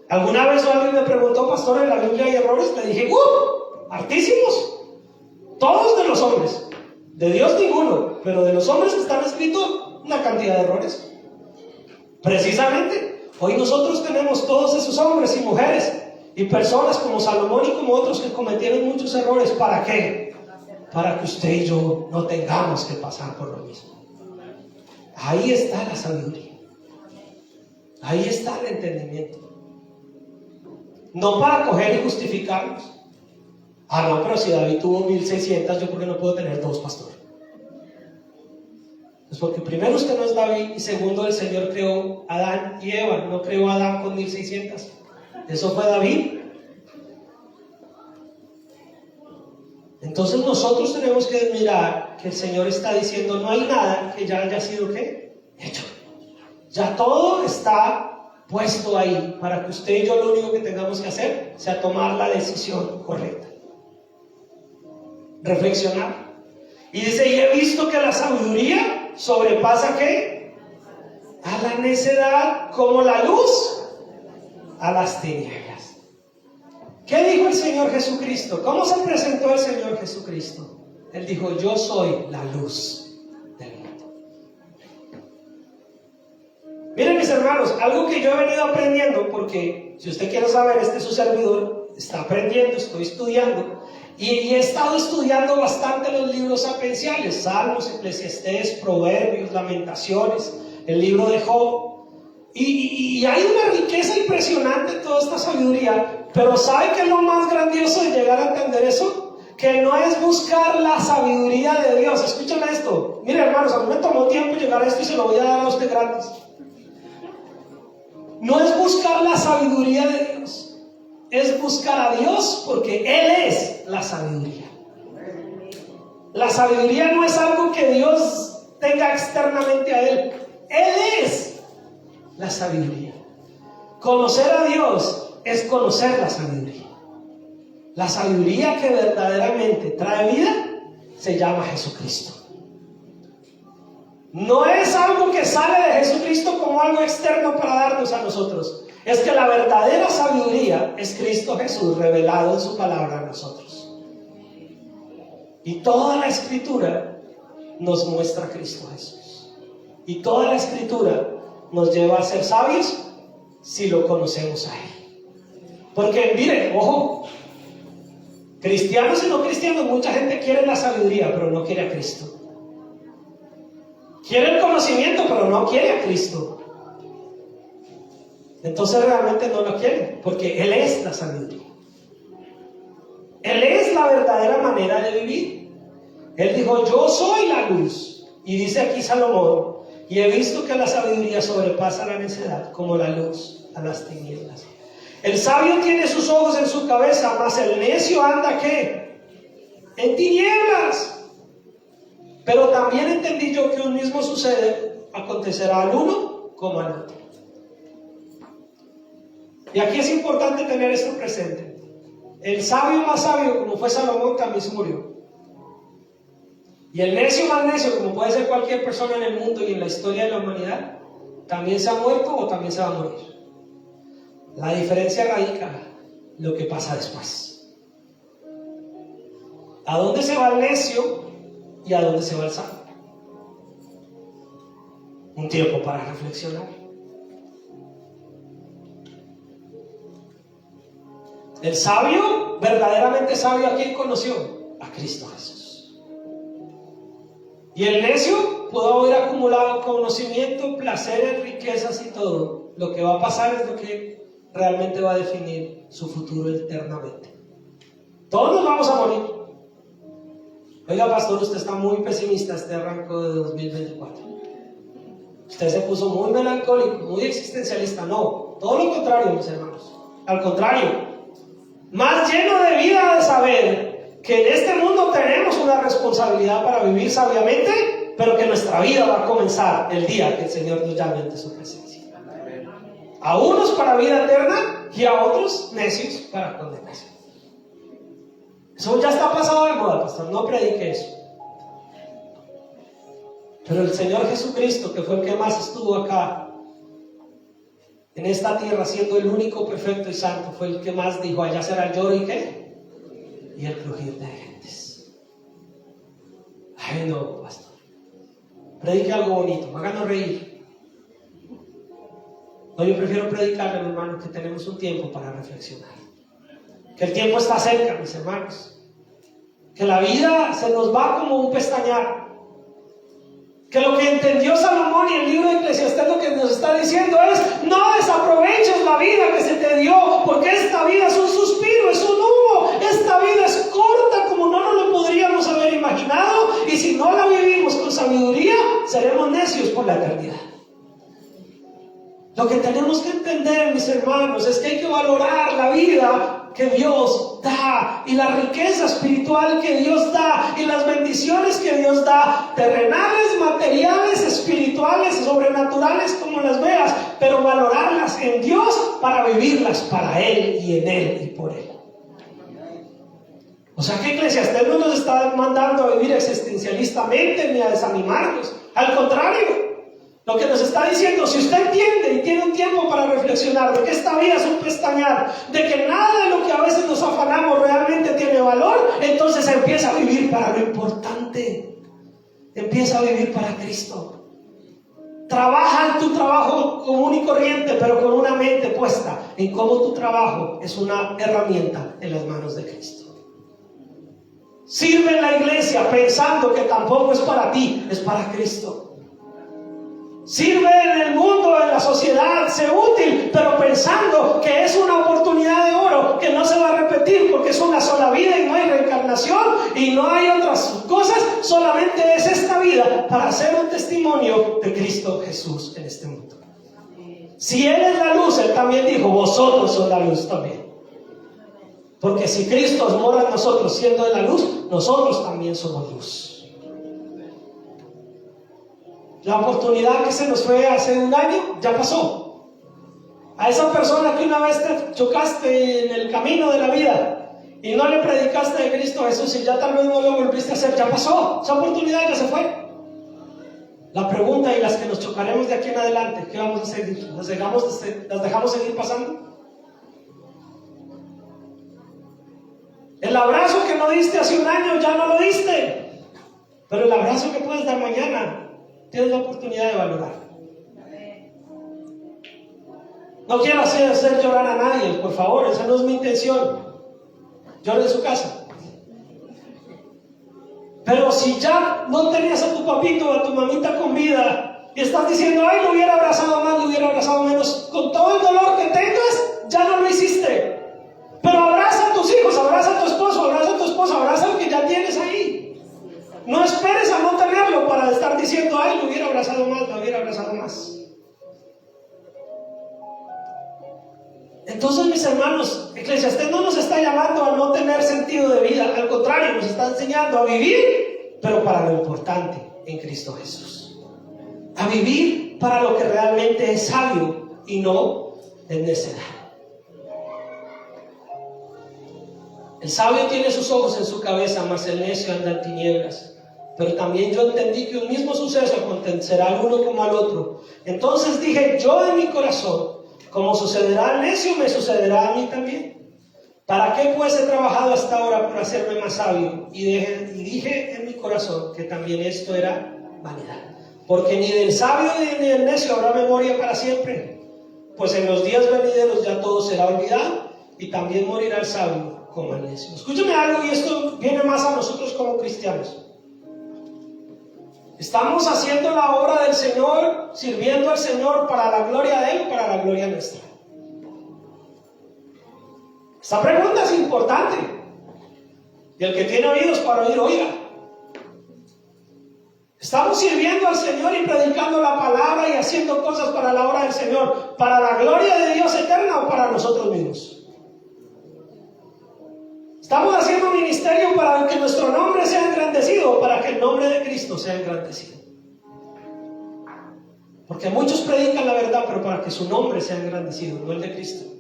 Alguna vez alguien me preguntó, pastor, en la Biblia hay errores. Le dije, hartísimos. Todos de los hombres. De Dios ninguno, pero de los hombres que están escritos, una cantidad de errores. Precisamente, hoy nosotros tenemos todos esos hombres y mujeres y personas como Salomón y como otros que cometieron muchos errores. ¿Para qué? Para que usted y yo no tengamos que pasar por lo mismo. Ahí está la sabiduría. Ahí está el entendimiento. No para coger y justificarnos. No, pero si David tuvo 1600, yo ¿por qué no puedo tener 2, pastor? Pues porque primero usted no es David y segundo el Señor creó a Adán y Eva. No creó a Adán con 1600. Eso fue David. Entonces nosotros tenemos que mirar que el Señor está diciendo, no hay nada que ya haya sido ¿qué? Hecho. Ya todo está puesto ahí para que usted y yo lo único que tengamos que hacer sea tomar la decisión correcta. Reflexionar. Y dice, y he visto que la sabiduría sobrepasa ¿qué? A la necedad, como la luz a las tinieblas. ¿Qué dijo el Señor Jesucristo? ¿Cómo se presentó el Señor Jesucristo? Él dijo, yo soy la luz del mundo. Miren mis hermanos, algo que yo he venido aprendiendo, porque si usted quiere saber, este es su servidor, está aprendiendo, estoy estudiando, y he estado estudiando bastante los libros sapienciales, Salmos, Eclesiastés, Proverbios, Lamentaciones, el libro de Job. Y hay una riqueza impresionante en toda esta sabiduría Pero ¿sabe qué es lo más grandioso de llegar a entender eso? Que no es buscar la sabiduría de Dios. Escúchame esto. Mire, hermanos, a mí me tomó tiempo llegar a esto y se lo voy a dar a usted gratis. No es buscar la sabiduría de Dios, es buscar a Dios, porque Él es la sabiduría. La sabiduría no es algo que Dios tenga externamente a Él. Él es la sabiduría. Conocer a Dios es conocer la sabiduría. La sabiduría que verdaderamente trae vida se llama Jesucristo. No es algo que sale de Jesucristo como algo externo para darnos a nosotros. Es que la verdadera sabiduría es Cristo Jesús revelado en su palabra a nosotros. Y toda la Escritura nos muestra a Cristo Jesús. Y toda la Escritura nos lleva a ser sabios si lo conocemos a Él. Porque mire, ojo, cristianos y no cristianos, mucha gente quiere la sabiduría, pero no quiere a Cristo. Quiere el conocimiento, pero no quiere a Cristo. Entonces realmente no lo quiere, porque Él es la sabiduría. Él es la verdadera manera de vivir. Él dijo, yo soy la luz. Y dice aquí Salomón, y he visto que la sabiduría sobrepasa la necedad, como la luz a las tinieblas. El sabio tiene sus ojos en su cabeza, mas el necio anda, ¿qué? En tinieblas. Pero también entendí yo que un mismo sucede, acontecerá al uno como al otro. Y aquí es importante tener esto presente. El sabio más sabio, como fue Salomón, también se murió. Y el necio más necio, como puede ser cualquier persona en el mundo y en la historia de la humanidad, también se ha muerto o también se va a morir. La diferencia radica en lo que pasa después. ¿A dónde se va el necio y a dónde se va el sabio? Un tiempo para reflexionar. El sabio, verdaderamente sabio, ¿a quién conoció? A Cristo Jesús. Y el necio pudo haber acumulado conocimiento, placeres, riquezas y todo. Lo que va a pasar es lo que realmente va a definir su futuro eternamente. Todos nos vamos a morir. Oiga, pastor, usted está muy pesimista este arranco de 2024. Usted se puso muy melancólico, muy existencialista. No, todo lo contrario, mis hermanos. Al contrario, más lleno de vida de saber que en este mundo tenemos una responsabilidad para vivir sabiamente, pero que nuestra vida va a comenzar el día que el Señor nos llame ante su presencia. A unos para vida eterna y a otros necios para condenación. Eso ya está pasado de moda, pastor, no predique eso. Pero el Señor Jesucristo, que fue el que más estuvo acá en esta tierra, siendo el único perfecto y santo, fue el que más dijo, allá será el lloro y ¿qué? Y el crujir de dientes. Ay no, pastor, predique algo bonito, háganos reír. No, yo prefiero predicarle, mi hermano, que tenemos un tiempo para reflexionar, que el tiempo está cerca, mis hermanos, que la vida se nos va como un pestañear, que lo que entendió Salomón y el libro de Eclesiastés lo que nos está diciendo es: no desaproveches la vida que se te dio, porque esta vida es un suspiro, es un humo, esta vida es corta como no nos lo podríamos haber imaginado, y si no la vivimos con sabiduría seremos necios por la eternidad. Lo que tenemos que entender, mis hermanos, es que hay que valorar la vida que Dios da y la riqueza espiritual que Dios da y las bendiciones que Dios da, terrenales, materiales, espirituales, sobrenaturales, como las veas, pero valorarlas en Dios para vivirlas para Él y en Él y por Él. O sea que Eclesiastés no nos está mandando a vivir existencialistamente ni a desanimarnos, al contrario. Lo que nos está diciendo, si usted entiende y tiene un tiempo para reflexionar de que esta vida es un pestañear, de que nada de lo que a veces nos afanamos realmente tiene valor, entonces empieza a vivir para lo importante. Empieza a vivir para Cristo. Trabaja en tu trabajo común y corriente, pero con una mente puesta en cómo tu trabajo es una herramienta en las manos de Cristo. Sirve en la iglesia pensando que tampoco es para ti, es para Cristo. Sirve en el mundo, en la sociedad, sé útil, pero pensando que es una oportunidad de oro que no se va a repetir porque es una sola vida y no hay reencarnación y no hay otras cosas, solamente es esta vida para hacer un testimonio de Cristo Jesús en este mundo. Si Él es la luz, Él también dijo, vosotros sois la luz también. Porque si Cristo mora en nosotros siendo de la luz, nosotros también somos luz. La oportunidad que se nos fue hace un año, ya pasó. A esa persona que una vez te chocaste en el camino de la vida y no le predicaste de Cristo Jesús y ya tal vez no lo volviste a hacer, ya pasó. Esa oportunidad ya se fue. La pregunta y las que nos chocaremos de aquí en adelante, ¿qué vamos a seguir? ¿Las dejamos seguir pasando? El abrazo que no diste hace un año, ya no lo diste. Pero el abrazo que puedes dar mañana, tienes la oportunidad de valorar. No quiero hacer llorar a nadie, por favor, esa no es mi intención. Llore en su casa. Pero si ya no tenías a tu papito o a tu mamita con vida y estás diciendo, ay, lo hubiera abrazado más, lo hubiera abrazado menos, con todo el dolor que tengas, ya no lo hiciste. Pero abraza a tus hijos, abraza a tu esposo, abraza a tu esposa, abraza al que ya tienes ahí. No esperes a no tenerlo para estar diciendo, ay, lo hubiera abrazado más, lo hubiera abrazado más. Entonces, mis hermanos, Eclesiastés no nos está llamando a no tener sentido de vida, al contrario, nos está enseñando a vivir, pero para lo importante en Cristo Jesús. A vivir para lo que realmente es sabio y no en necedad. El sabio tiene sus ojos en su cabeza, mas el necio anda en tinieblas. Pero también yo entendí que un mismo suceso acontecerá al uno como al otro. Entonces dije yo en mi corazón, como sucederá al necio, me sucederá a mí también. ¿Para qué pues he trabajado hasta ahora por hacerme más sabio? Y dije en mi corazón que también esto era vanidad. Porque ni del sabio ni del necio habrá memoria para siempre. Pues en los días venideros ya todo será olvidado y también morirá el sabio como el necio. Escúchame algo, y esto viene más a nosotros como cristianos. ¿Estamos haciendo la obra del Señor, sirviendo al Señor para la gloria de Él o para la gloria nuestra? Esta pregunta es importante. Y el que tiene oídos para oír, oiga. ¿Estamos sirviendo al Señor y predicando la palabra y haciendo cosas para la obra del Señor, para la gloria de Dios eterna o para nosotros mismos? ¿Estamos haciendo ministerio para que nuestro nombre sea engrandecido o para que el nombre de Cristo sea engrandecido? Porque muchos predican la verdad, pero para que su nombre sea engrandecido, no el de Cristo.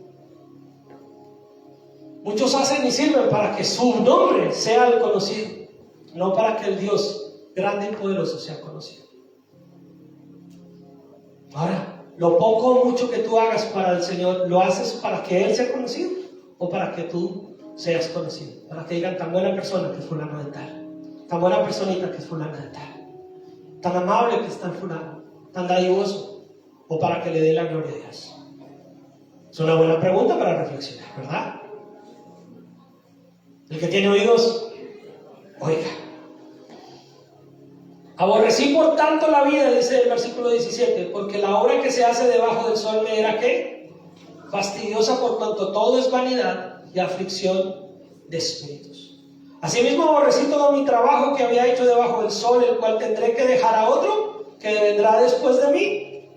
Muchos hacen y sirven para que su nombre sea el conocido, no para que el Dios grande y poderoso sea conocido. Ahora, lo poco o mucho que tú hagas para el Señor, ¿lo haces para que Él sea conocido o para que tú seas conocido? Para que digan, tan buena persona que es fulano de tal, tan buena personita que es fulana de tal, tan amable que es tan fulano, tan dadivoso, o para que le dé la gloria a Dios. Es una buena pregunta para reflexionar, ¿verdad? El que tiene oídos, oiga. Aborrecí por tanto la vida, dice el versículo 17, porque la obra que se hace debajo del sol me era ¿qué? Fastidiosa, por cuanto todo es vanidad y aflicción de espíritus. Asimismo aborrecí todo mi trabajo que había hecho debajo del sol, el cual tendré que dejar a otro que vendrá después de mí.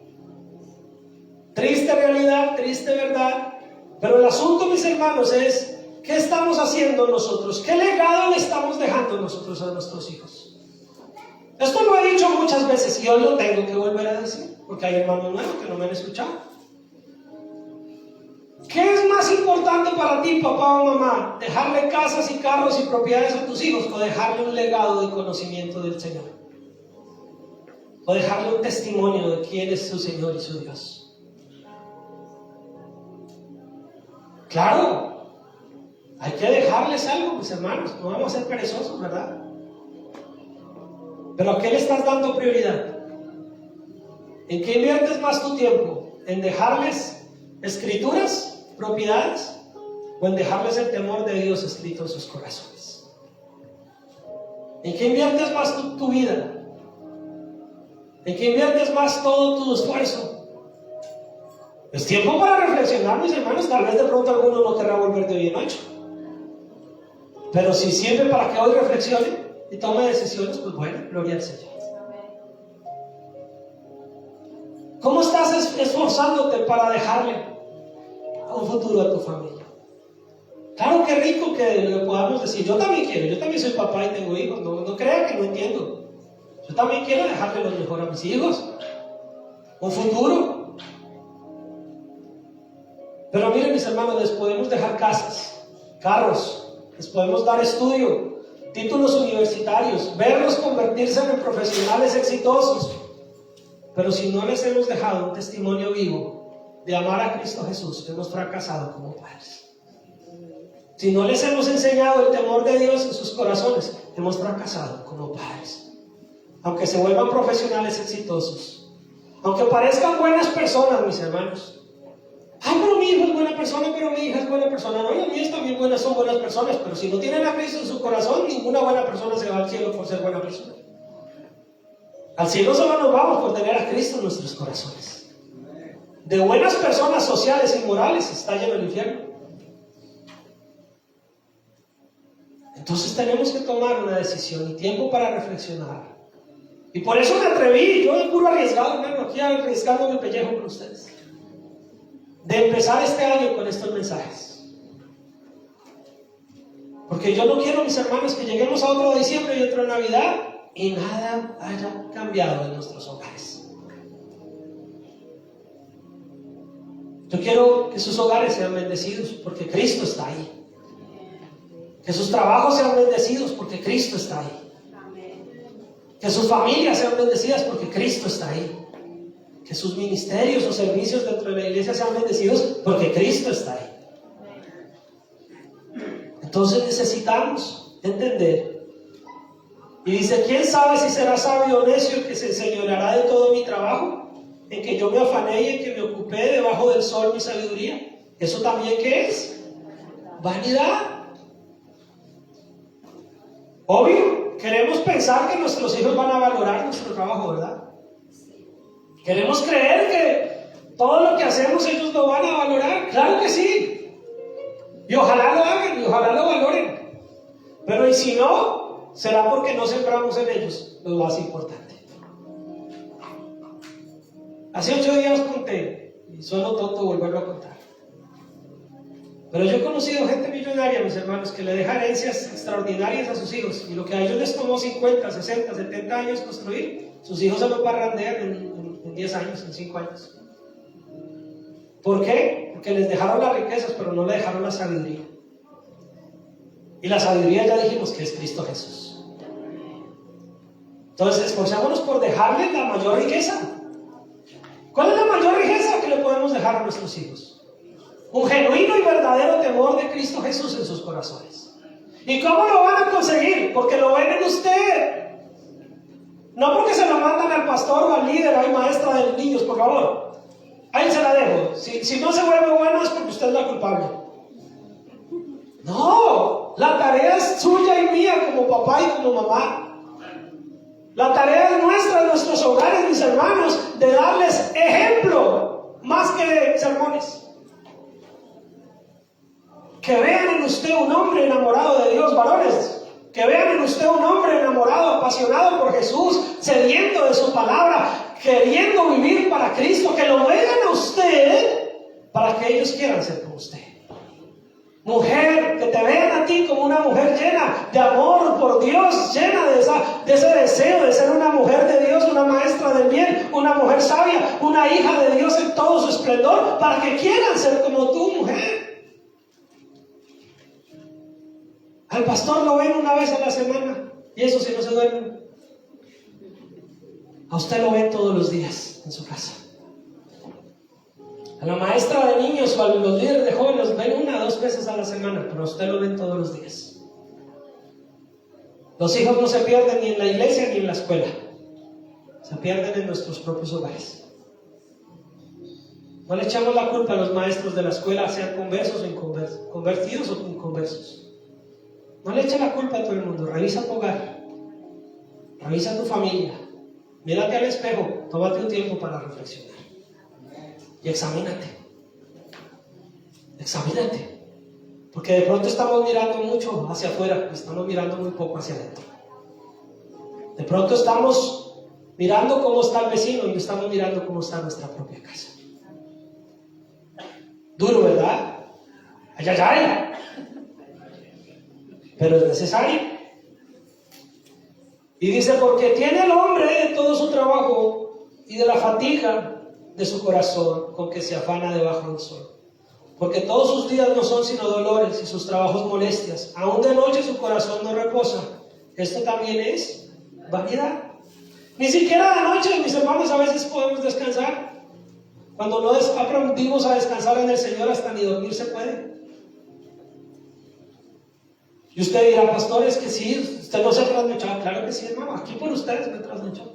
Triste realidad, triste verdad. Pero el asunto, mis hermanos, es ¿qué estamos haciendo nosotros? ¿Qué legado le estamos dejando nosotros a nuestros hijos? Esto lo he dicho muchas veces y hoy lo tengo que volver a decir, porque hay hermanos nuevos que no me han escuchado. ¿Qué es más importante para ti, papá o mamá? ¿Dejarle casas y carros y propiedades a tus hijos o dejarle un legado de conocimiento del Señor? ¿O dejarle un testimonio de quién es su Señor y su Dios? Claro, hay que dejarles algo, mis hermanos. No vamos a ser perezosos, ¿verdad? Pero ¿a qué le estás dando prioridad? ¿En qué inviertes más tu tiempo? ¿En dejarles escrituras, propiedades? ¿O en dejarles el temor de Dios escrito en sus corazones? ¿En qué inviertes más tu vida? ¿En qué inviertes más todo tu esfuerzo? Es tiempo para reflexionar, mis hermanos. Tal vez de pronto alguno no querrá volver de bien hecho. Pero si sirve para que hoy reflexione y tome decisiones, pues bueno, gloria al Señor. ¿Cómo estás esforzándote para dejarle un futuro a tu familia? Claro que rico que le podamos decir, yo también quiero, yo también soy papá y tengo hijos, no crean que no entiendo. Yo también quiero dejarle lo mejor a mis hijos, un futuro. Pero miren, mis hermanos, les podemos dejar casas, carros, les podemos dar estudio, títulos universitarios, verlos convertirse en profesionales exitosos. Pero si no les hemos dejado un testimonio vivo de amar a Cristo Jesús, hemos fracasado como padres. Si no les hemos enseñado el temor de Dios en sus corazones, hemos fracasado como padres. Aunque se vuelvan profesionales exitosos, aunque parezcan buenas personas, mis hermanos. Ay, pero mi hijo es buena persona, pero mi hija es buena persona. No, las mías también son buenas personas, pero si no tienen a Cristo en su corazón, ninguna buena persona se va al cielo por ser buena persona. Al cielo solo nos vamos por tener a Cristo en nuestros corazones. De buenas personas sociales y morales está lleno el infierno. Entonces tenemos que tomar una decisión y tiempo para reflexionar. Y por eso me atreví, yo de puro arriesgado, hermano, aquí arriesgando mi pellejo con ustedes, de empezar este año con estos mensajes. Porque yo no quiero, mis hermanos, que lleguemos a otro diciembre y otro Navidad y nada haya cambiado en nuestros hogares. Yo quiero que sus hogares sean bendecidos porque Cristo está ahí. Que sus trabajos sean bendecidos porque Cristo está ahí. Que sus familias sean bendecidas porque Cristo está ahí. Que sus ministerios o servicios dentro de la iglesia sean bendecidos porque Cristo está ahí. Entonces necesitamos entender. Y dice, ¿quién sabe si será sabio o necio el que se enseñoreará de todo mi trabajo? En que yo me afané y en que me ocupé debajo del sol mi sabiduría. ¿Eso también qué es? Vanidad. Obvio, queremos pensar que nuestros hijos van a valorar nuestro trabajo, ¿verdad? Queremos creer que todo lo que hacemos ellos lo van a valorar. Claro que sí. Y ojalá lo hagan y ojalá lo valoren. Pero y si no, será porque no sembramos en ellos lo más importante. Hace 8 días conté, y suena tonto volverlo a contar. Pero yo he conocido gente millonaria, mis hermanos, que le deja herencias extraordinarias a sus hijos. Y lo que a ellos les tomó 50, 60, 70 años construir, sus hijos se lo parrandean en 10 años, en 5 años. ¿Por qué? Porque les dejaron las riquezas, pero no le dejaron la sabiduría. Y la sabiduría ya dijimos que es Cristo Jesús. Entonces, esforcémonos por dejarles la mayor riqueza. ¿Cuál es la mayor riqueza que le podemos dejar a nuestros hijos? Un genuino y verdadero temor de Cristo Jesús en sus corazones. ¿Y cómo lo van a conseguir? Porque lo ven en usted. No porque se lo mandan al pastor o al líder, ay maestra de los niños, por favor. Ahí se la dejo. Si no se vuelve bueno es porque usted es la culpable. No, la tarea es suya y mía como papá y como mamá. La tarea es nuestra en nuestros hogares, mis hermanos, de darles ejemplo más que sermones. Que vean en usted un hombre enamorado de Dios, varones. Que vean en usted un hombre enamorado, apasionado por Jesús, sediento de su palabra, queriendo vivir para Cristo. Que lo vean a usted para que ellos quieran ser como usted. Mujer, que te vean a ti como una mujer llena de amor por Dios, llena de ese deseo de ser una mujer de Dios, una maestra del bien, una mujer sabia, una hija de Dios en todo su esplendor, para que quieran ser como tú, mujer. Al pastor lo ven una vez a la semana, y eso si no se duerme. A usted lo ven todos los días en su casa. A la maestra de niños o a los líderes de jóvenes los ven 1 o 2 veces a la semana, pero a usted lo ven todos los días. Los hijos no se pierden ni en la iglesia ni en la escuela. Se pierden en nuestros propios hogares. No le echamos la culpa a los maestros de la escuela, sean conversos o inconversos, convertidos o inconversos. No le eche la culpa a todo el mundo. Revisa tu hogar, revisa tu familia, Mírate al espejo, tómate un tiempo para reflexionar. Y examínate. Examínate. Porque de pronto estamos mirando mucho hacia afuera, estamos mirando muy poco hacia adentro. De pronto estamos mirando cómo está el vecino y no estamos mirando cómo está nuestra propia casa. Duro, ¿verdad? Ay, ay, ay. Pero es necesario. Y dice, porque tiene el hombre de todo su trabajo y de la fatiga de su corazón con que se afana debajo del sol. Porque todos sus días no son sino dolores y sus trabajos molestias. Aún de noche su corazón no reposa. Esto también es vanidad. Ni siquiera de noche, mis hermanos, a veces podemos descansar. Cuando no aprendimos a descansar en el Señor, hasta ni dormir se puede. Y usted dirá, pastor, es que sí, usted no se ha trasnochado. Claro que sí, hermano, aquí por ustedes me trasnochó.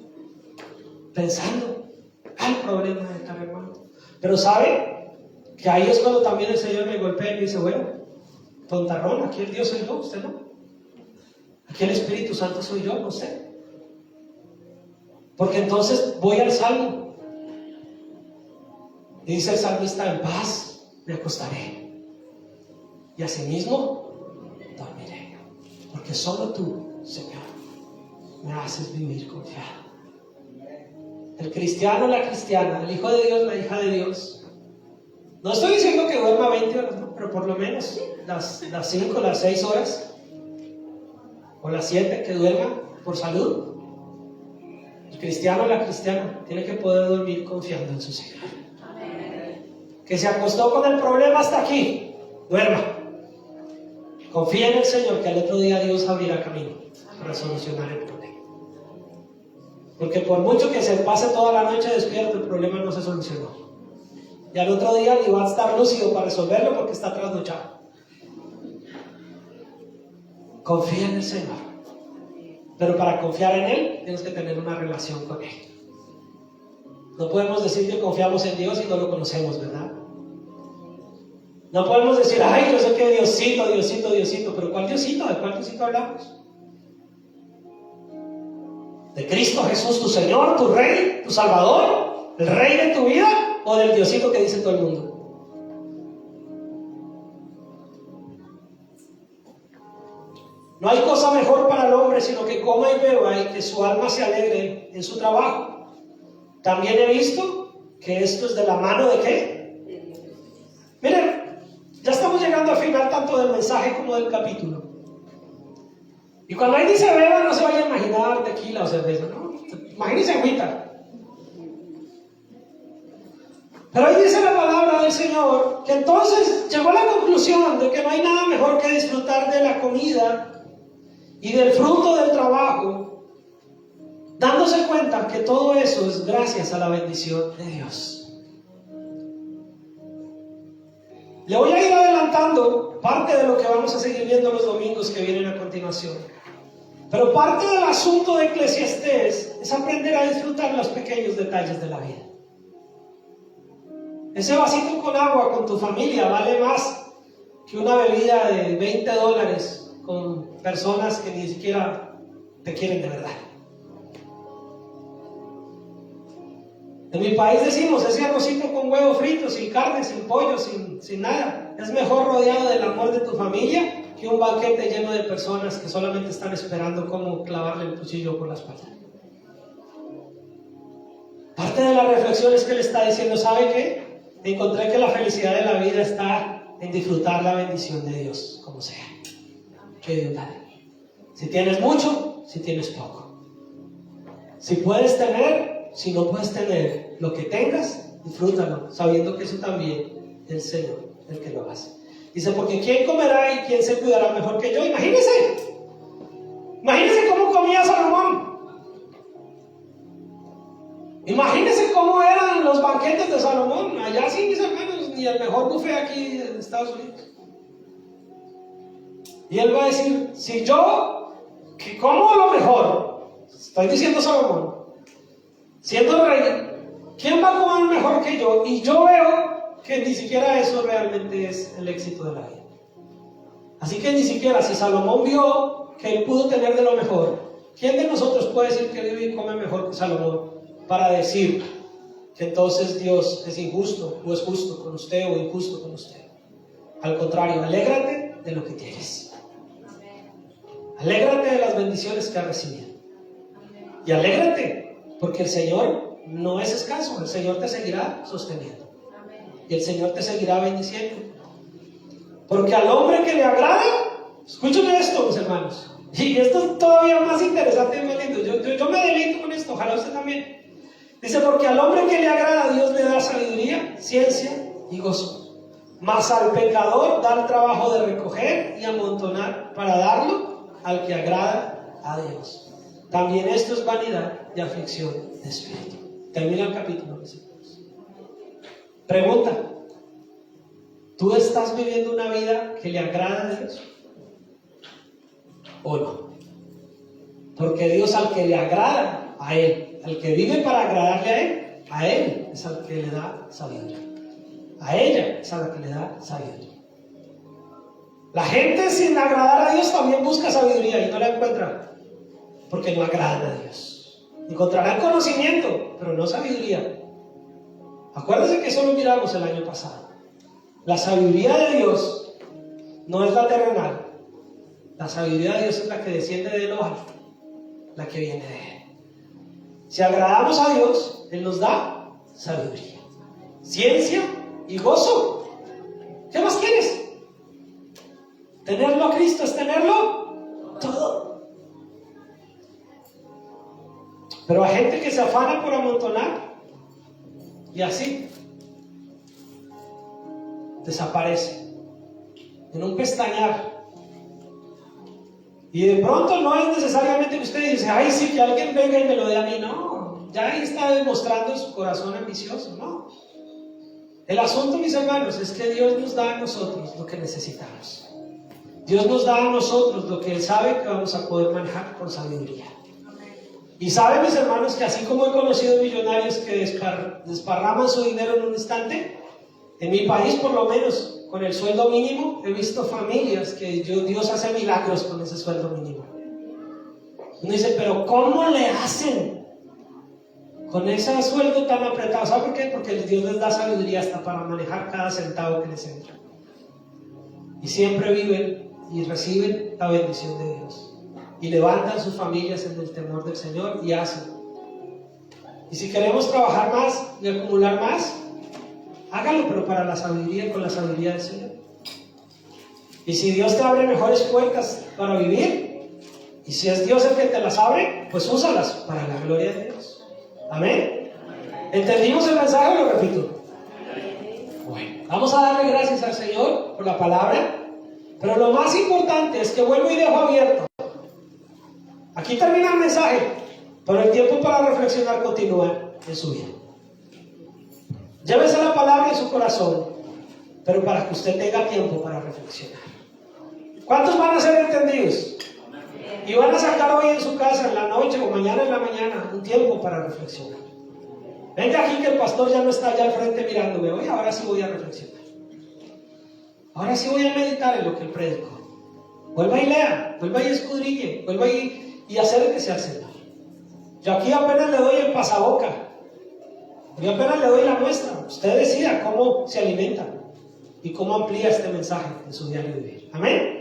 Pensando, hay problema de tal, hermano. Pero ¿sabe? Que ahí es cuando también el Señor me golpea y me dice, bueno, tontarrón, aquí el Dios soy yo, usted no. Aquí el Espíritu Santo soy yo, no sé. Porque entonces voy al Salmo. Y dice el salmista, en paz me acostaré. Y asimismo dormiré. Porque solo tú, Señor, me haces vivir confiado. El cristiano, la cristiana, el hijo de Dios, la hija de Dios. No estoy diciendo que duerma 20 horas, no, pero por lo menos las 5, las 6 horas o las 7 que duerma por salud. El cristiano, la cristiana, tiene que poder dormir confiando en su Señor. Que se acostó con el problema hasta aquí, duerma. Confía en el Señor, que al otro día Dios abrirá camino para solucionar el problema. Porque por mucho que se pase toda la noche despierto, el problema no se solucionó. Y al otro día ni va a estar lúcido para resolverlo porque está trasnochado. Confía en el Señor. Pero para confiar en Él, tienes que tener una relación con Él. No podemos decir que confiamos en Dios y no lo conocemos, ¿verdad? No podemos decir, ay, yo sé que Diosito, Diosito, Diosito. Pero ¿cuál Diosito? ¿De cuál Diosito hablamos? ¿De Cristo Jesús, tu Señor, tu Rey, tu Salvador? ¿El Rey de tu vida? ¿O del Diosito que dice todo el mundo? No hay cosa mejor para el hombre sino que coma y beba y que su alma se alegre en su trabajo. También he visto que esto es de la mano de ¿qué? Miren, ya estamos llegando al final tanto del mensaje como del capítulo. Y cuando ahí dice beba, no se vaya a imaginar tequila o cerveza, ¿no? Imagínense agüita. Pero ahí dice la palabra del Señor que entonces llegó a la conclusión de que no hay nada mejor que disfrutar de la comida y del fruto del trabajo, dándose cuenta que todo eso es gracias a la bendición de Dios. Le voy a ir adelantando parte de lo que vamos a seguir viendo los domingos que vienen a continuación. Pero parte del asunto de Eclesiastés es aprender a disfrutar los pequeños detalles de la vida. Ese vasito con agua con tu familia vale más que una bebida de $20 con personas que ni siquiera te quieren de verdad. En mi país decimos, ese arrocito con huevo frito, sin carne, sin pollo, sin nada, es mejor rodeado del amor de tu familia que un banquete lleno de personas que solamente están esperando cómo clavarle el cuchillo por la espalda. Parte de la reflexión es que le está diciendo, ¿sabe qué? Encontré que la felicidad de la vida está en disfrutar la bendición de Dios, como sea. Que Dios da. Si tienes mucho, si tienes poco. Si puedes tener, si no puedes tener, lo que tengas, disfrútalo, sabiendo que eso también es el Señor el que lo hace. Dice, porque ¿quién comerá y quién se cuidará mejor que yo? Imagínense cómo comía Salomón. Imagínense cómo eran los banquetes de Salomón. Allá sí, mis hermanos, ni el mejor buffet aquí en Estados Unidos. Y él va a decir, si yo, que como lo mejor, estoy diciendo Salomón, siendo rey, ¿quién va a comer mejor que yo? Y yo veo que ni siquiera eso realmente es el éxito de la vida. Así que ni siquiera si Salomón vio que él pudo tener de lo mejor, ¿Quién de nosotros puede decir que vive y come mejor que Salomón para decir que entonces Dios es injusto o es justo con usted o injusto con usted? Al contrario, alégrate de lo que tienes. Alégrate de las bendiciones que has recibido. Y alégrate porque el Señor no es escaso, el Señor te seguirá sosteniendo. Y el Señor te seguirá bendiciendo. Porque al hombre que le agrada, escúchame esto, mis hermanos, y esto es todavía más interesante y más lindo. Yo me deleito con esto, ojalá usted también. Dice, porque al hombre que le agrada, Dios le da sabiduría, ciencia y gozo. Mas al pecador da el trabajo de recoger y amontonar para darlo al que agrada a Dios. También esto es vanidad y aflicción de espíritu. Termina el capítulo, mis hermanos. Pregunta: ¿tú estás viviendo una vida que le agrada a Dios o no? Porque Dios, al que le agrada a Él, al que vive para agradarle a Él es al que le da sabiduría. A ella es a la que le da sabiduría. La gente sin agradar a Dios también busca sabiduría y no la encuentra, porque no agradan a Dios. Encontrarán conocimiento, pero no sabiduría. Acuérdense que eso lo miramos el año pasado. La sabiduría de Dios no es la terrenal. La sabiduría de Dios es la que desciende de lo alto, la que viene de Él. Si agradamos a Dios, Él nos da sabiduría, ciencia y gozo. ¿Qué más quieres? Tenerlo a Cristo es tenerlo todo. Pero hay gente que se afana por amontonar y así desaparece en un pestañear. Y de pronto no es necesariamente que usted dice, ay, sí, que alguien venga y me lo dé a mí. No, ya ahí está demostrando su corazón ambicioso. No. El asunto, mis hermanos, es que Dios nos da a nosotros lo que necesitamos. Dios nos da a nosotros lo que Él sabe que vamos a poder manejar con sabiduría. Y saben, mis hermanos, que así como he conocido millonarios que desparraman su dinero en un instante, en mi país, por lo menos, con el sueldo mínimo, he visto familias que Dios hace milagros con ese sueldo mínimo. Uno dice, pero ¿cómo le hacen con ese sueldo tan apretado? ¿Sabe por qué? Porque Dios les da sabiduría hasta para manejar cada centavo que les entra. Y siempre viven y reciben la bendición de Dios. Y levantan sus familias en el temor del Señor y hacen. Y si queremos trabajar más y acumular más, hágalo, pero para la sabiduría, con la sabiduría del Señor. Y si Dios te abre mejores puertas para vivir, y si es Dios el que te las abre, pues úsalas para la gloria de Dios. Amén. ¿Entendimos el mensaje o lo repito? Bueno, vamos a darle gracias al Señor por la palabra, pero lo más importante es que vuelvo y dejo abierto. Aquí termina el mensaje, pero el tiempo para reflexionar continúa en su vida. Llévese la palabra en su corazón, pero para que usted tenga tiempo para reflexionar. ¿Cuántos van a ser entendidos? Y van a sacar hoy en su casa, en la noche o mañana en la mañana, un tiempo para reflexionar. Venga aquí que el pastor ya no está allá al frente mirándome. Oye, ahora sí voy a reflexionar. Ahora sí voy a meditar en lo que él predicó. Vuelva y lea, vuelva y escudriñe, vuelva y acérquese al Señor. Yo aquí apenas le doy el pasaboca. Yo apenas le doy la muestra. Usted decida cómo se alimenta y cómo amplía este mensaje en su diario vivir. Amén.